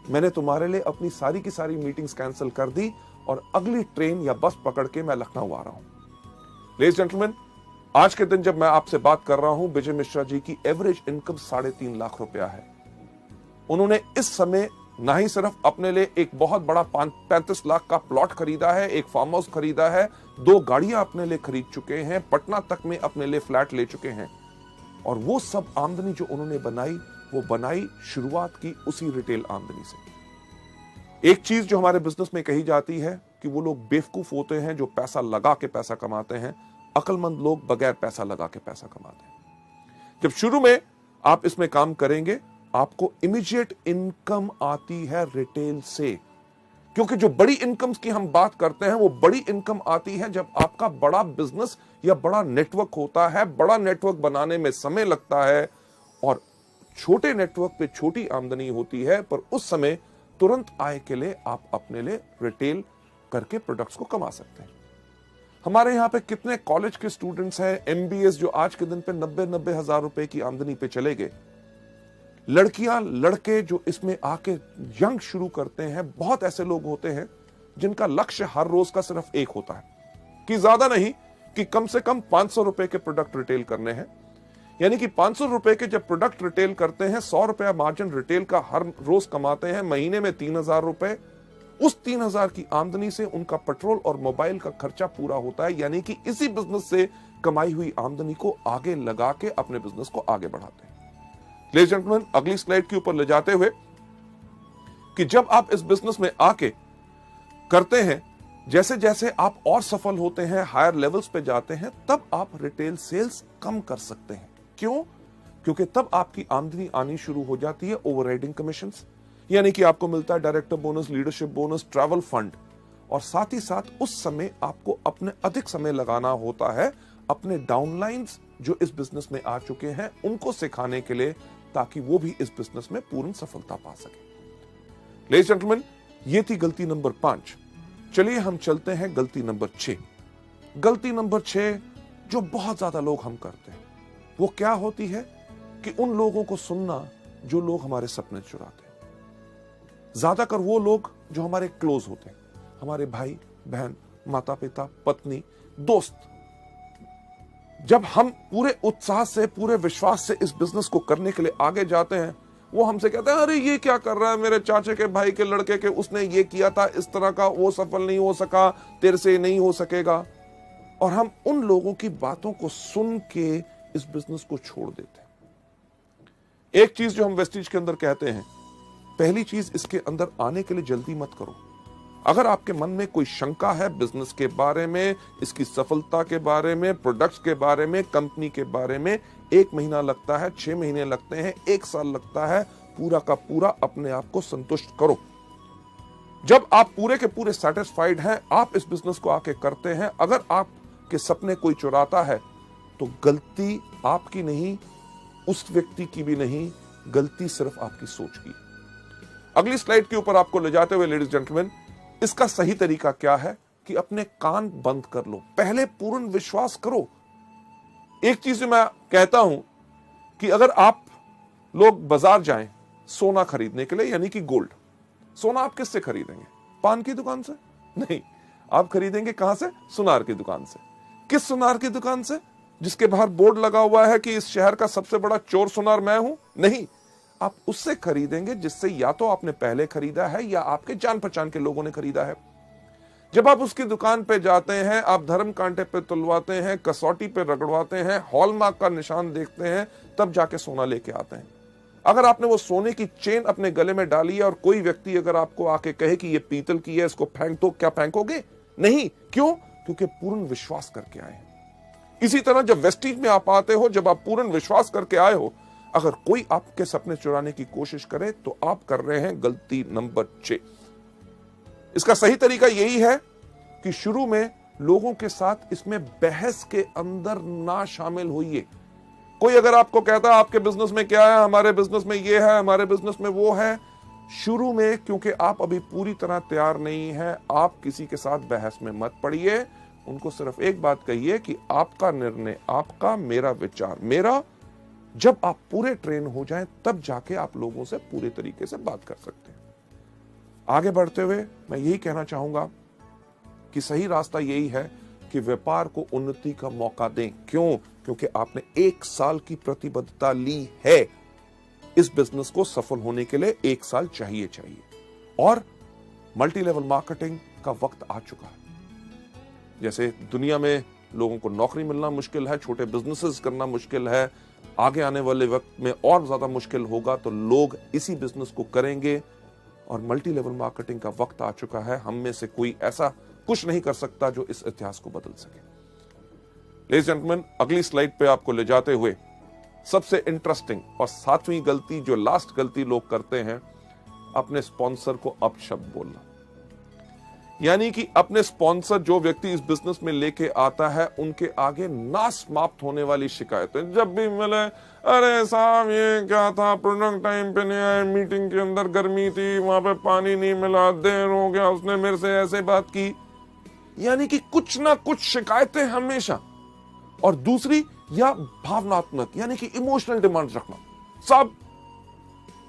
मैंने तुम्हारे लिए अपनी सारी की सारी मीटिंग्स कैंसिल कर दी और अगली ट्रेन या बस पकड़ के मैं लखनऊ आ रहा हूं। लेडीज जेंटलमैन, आज के दिन जब मैं आपसे बात कर रहा हूं, विजय मिश्रा जी की एवरेज इनकम 3.5 लाख रुपया है। उन्होंने इस समय ना ही सिर्फ अपने लिए एक बहुत बड़ा 35 लाख का प्लॉट खरीदा है, एक फार्म हाउस खरीदा है, 2 गाड़ियां अपने लिए खरीद चुके हैं, पटना तक में अपने लिए फ्लैट ले चुके हैं। और वो सब आमदनी जो उन्होंने बनाई, वो बनाई शुरुआत की उसी रिटेल आमदनी से। एक चीज जो हमारे बिजनेस में कही जाती है, कि वो लोग बेवकूफ होते हैं जो पैसा लगा के पैसा कमाते हैं, अक्लमंद लोग बगैर पैसा लगा के पैसा कमाते हैं। जब शुरू में आप इसमें काम करेंगे, आपको इमीडिएट इनकम आती है रिटेल से, क्योंकि जो बड़ी इनकम्स की हम बात करते हैं वो बड़ी इनकम आती है जब आपका बड़ा बिजनेस या बड़ा नेटवर्क होता है। बड़ा नेटवर्क बनाने में समय लगता है और छोटे नेटवर्क पे छोटी आमदनी होती है, पर उस समय तुरंत आय के लिए आप अपने लिए रिटेल करके प्रोडक्ट्स को कमा सकते हैं। हमारे यहाँ पे कितने कॉलेज के स्टूडेंट्स हैं, एमबीएस, जो आज के दिन पे 90-90 हजार रुपए की आमदनी पे चले गए। लड़कियां लड़के जो इसमें आके यंग शुरू करते हैं, बहुत ऐसे लोग होते हैं जिनका लक्ष्य हर रोज का सिर्फ एक होता है कि ज्यादा नहीं, कि कम से कम 500 रुपए के प्रोडक्ट रिटेल करने हैं। यानी कि 500 रुपए के जब प्रोडक्ट रिटेल करते हैं, 100 रुपया मार्जिन रिटेल का हर रोज कमाते हैं, महीने में 3000 रुपए। उस 3000 की आमदनी से उनका पेट्रोल और मोबाइल का खर्चा पूरा होता है। यानी कि इसी बिजनेस से कमाई हुई आमदनी को आगे लगा के अपने बिजनेस को आगे बढ़ाते हैं। लेडीज एंड जेंटलमैन, अगली स्लाइड के ऊपर ले जाते हुए कि जब आप इस बिजनेस में आके करते हैं, जैसे जैसे आप और सफल होते हैं, हायर लेवल्स पे जाते हैं, तब आप रिटेल सेल्स कम कर सकते हैं। क्यों? क्योंकि तब आपकी आमदनी आनी शुरू हो जाती है ओवरराइडिंग कमीशंस, यानी कि आपको मिलता है director bonus, leadership bonus, travel fund, और साथ ही साथ उस समय आपको अपने अधिक समय लगाना होता है अपने डाउनलाइंस जो इस बिजनेस में आ चुके हैं उनको सिखाने के लिए, ताकि वो भी इस बिजनेस में पूर्ण सफलता पा सके। लेडीज जेंटलमैन, ये थी गलती नंबर 5। चलिए हम चलते हैं गलती नंबर 6। गलती नंबर 6 जो बहुत ज्यादा लोग हम करते हैं वो क्या होती है कि उन लोगों को सुनना जो लोग हमारे सपने चुराते हैं। ज्यादातर वो लोग जो हमारे क्लोज होते हैं, हमारे भाई बहन, माता पिता, पत्नी, दोस्त। जब हम पूरे उत्साह से, पूरे विश्वास से इस बिजनेस को करने के लिए आगे जाते हैं, वो हमसे कहते हैं, अरे ये क्या कर रहा है, मेरे चाचे के भाई के लड़के के उसने ये किया था इस तरह का, वो सफल नहीं हो सका, तेरे से नहीं हो सकेगा। और हम उन लोगों की बातों को सुन के इस बिजनेस को छोड़ देते हैं। एक चीज जो हम वेस्टीज के अंदर कहते हैं, पहली चीज, इसके अंदर आने के लिए जल्दी मत करो। अगर आपके मन में कोई शंका है बिजनेस के बारे में, इसकी सफलता के बारे में, प्रोडक्ट्स के बारे में, कंपनी के बारे में, 1 महीना लगता है, 6 महीने लगते हैं, 1 साल लगता है, पूरा का पूरा अपने आप को संतुष्ट करो। जब आप पूरे के पूरे सेटिस्फाइड हैं, आप इस बिजनेस को आके करते हैं। अगर आपके सपने कोई चुराता है तो गलती आपकी नहीं, उस व्यक्ति की भी नहीं, गलती सिर्फ आपकी सोच की। अगली स्लाइड के ऊपर आपको ले जाते हुए लेडीज जेंटलमैन, इसका सही तरीका क्या है कि अपने कान बंद कर लो, पहले पूर्ण विश्वास करो। एक चीज जो मैं कहता हूं कि अगर आप लोग बाजार जाएं सोना खरीदने के लिए, यानी कि गोल्ड, सोना आप किससे खरीदेंगे? पान की दुकान से? नहीं, आप खरीदेंगे कहां से? सुनार की दुकान से। किस सुनार की दुकान से? जिसके बाहर बोर्ड लगा हुआ है कि इस शहर का सबसे बड़ा चोर सुनार मैं हूं? नहीं, आप उससे खरीदेंगे जिससे या तो आपने पहले खरीदा है या आपके जान पहचान के लोगों ने खरीदा है। जब आप उसकी दुकान पे जाते हैं, आप धर्म कांटे पे तुलवाते हैं, कसौटी पे रगड़वाते हैं, हॉलमार्क का निशान देखते हैं, तब जाके सोना लेके आते हैं। अगर आपने वो सोने की चेन अपने गले में डाली है और कोई व्यक्ति अगर आपको आके कहे कि ये पीतल की है, इसको फेंक दो, क्या फेंकोगे? नहीं। क्यों? क्योंकि पूर्ण विश्वास करके आए। इसी तरह जब वेस्टीज में आप आते हो, जब आप पूर्ण विश्वास करके आए हो, अगर कोई आपके सपने चुराने की कोशिश करे तो आप कर रहे हैं गलती नंबर 6। इसका सही तरीका यही है कि शुरू में लोगों के साथ इसमें बहस के अंदर ना शामिल होइए। कोई अगर आपको कहता है आपके बिजनेस में क्या है, हमारे बिजनेस में ये है, हमारे बिजनेस में वो है, शुरू में क्योंकि आप अभी पूरी तरह तैयार नहीं है, आप किसी के साथ बहस में मत पड़िए। उनको सिर्फ एक बात कहिए कि आपका निर्णय आपका, मेरा विचार मेरा। जब आप पूरे ट्रेन हो जाएं, तब जाके आप लोगों से पूरे तरीके से बात कर सकते हैं। आगे बढ़ते हुए मैं यही कहना चाहूंगा कि सही रास्ता यही है कि व्यापार को उन्नति का मौका दें। क्यों? क्योंकि आपने 1 साल की प्रतिबद्धता ली है। इस बिजनेस को सफल होने के लिए 1 साल चाहिए और मल्टी लेवल मार्केटिंग का वक्त आ चुका है। जैसे दुनिया में लोगों को नौकरी मिलना मुश्किल है, छोटे बिजनेसेस करना मुश्किल है, आगे आने वाले वक्त में और ज्यादा मुश्किल होगा, तो लोग इसी बिजनेस को करेंगे और मल्टी लेवल मार्केटिंग का वक्त आ चुका है। हम में से कोई ऐसा कुछ नहीं कर सकता जो इस इतिहास को बदल सके। लेडीज एंड जेंटलमैन, अगली स्लाइड पे आपको ले जाते हुए सबसे इंटरेस्टिंग और 7वीं गलती, जो लास्ट गलती लोग करते हैं, अपने स्पॉन्सर को अपशब्द बोलना। यानी कि अपने स्पॉन्सर, जो व्यक्ति इस बिजनेस में लेके आता है, उनके आगे ना समाप्त होने वाली शिकायतें जब भी मिले, अरे साहब ये क्या था, प्रोडक्ट टाइम पे नहीं आया, मीटिंग के अंदर गर्मी थी, वहां पे पानी नहीं मिला, देर हो गया, उसने मेरे से ऐसे बात की। यानी कि कुछ ना कुछ शिकायतें हमेशा। और दूसरी, या भावनात्मक, यानी कि इमोशनल डिमांड रखना। साहब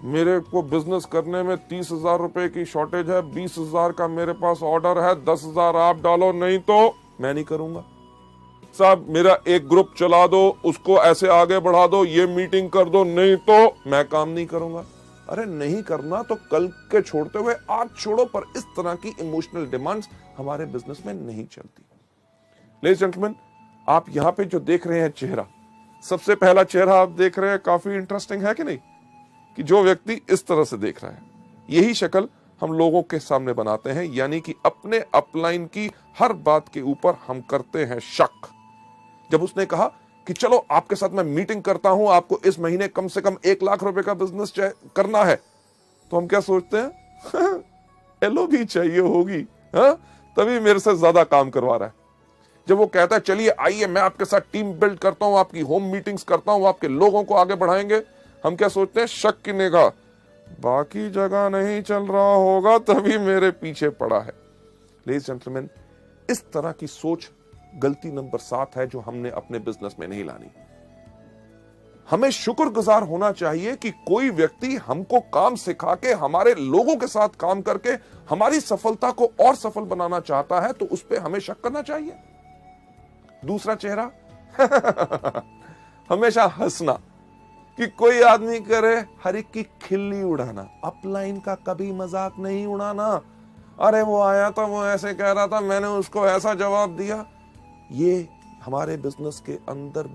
मेरे को बिजनेस करने में 30,000 रुपए की शॉर्टेज है, 20,000 का मेरे पास ऑर्डर है, 10,000 आप डालो, नहीं तो मैं नहीं करूंगा। साहब मेरा एक ग्रुप चला दो, उसको ऐसे आगे बढ़ा दो, ये मीटिंग कर दो, नहीं तो मैं काम नहीं करूंगा। अरे नहीं करना तो कल के छोड़ते हुए आज छोड़ो, पर इस तरह की इमोशनल डिमांड्स हमारे बिजनेस में नहीं चलती। लेडीज जेंटलमैन, आप यहां पे जो देख रहे हैं चेहरा, सबसे पहला चेहरा आप देख रहे हैं, काफी इंटरेस्टिंग है कि नहीं, कि जो व्यक्ति इस तरह से देख रहा है, यही शक्ल हम लोगों के सामने बनाते हैं। यानी कि अपने अपलाइन की हर बात के ऊपर हम करते हैं शक। जब उसने कहा कि चलो आपके साथ मैं मीटिंग करता हूं, आपको इस महीने कम से कम 1 लाख रुपए का बिजनेस करना है, तो हम क्या सोचते हैं, एलो भी चाहिए होगी, हाँ, तभी मेरे से ज्यादा काम करवा रहा है। जब वो कहता है चलिए आइए मैं आपके साथ टीम बिल्ड करता हूं, आपकी होम मीटिंग्स करता हूं, आपके लोगों को आगे बढ़ाएंगे, हम क्या सोचते हैं, शक की निगाह, बाकी जगह नहीं चल रहा होगा तभी मेरे पीछे पड़ा है। लेडीज जेंटलमैन, इस तरह की सोच गलती नंबर 7 है, जो हमने अपने बिजनेस में नहीं लानी। हमें शुक्रगुजार होना चाहिए कि कोई व्यक्ति हमको काम सिखा के, हमारे लोगों के साथ काम करके हमारी सफलता को और सफल बनाना चाहता है, तो उस पर हमें शक करना चाहिए। दूसरा चेहरा, हमेशा हंसना, कि कोई आदमी करे हर एक की खिल्ली उड़ाना, अपलाइन का कभी मजाक नहीं उड़ाना। अरे वो आया था, वो ऐसे कह रहा था, मैंने उसको ऐसा जवाब दिया। ये हमारे बिजनेस के अंदर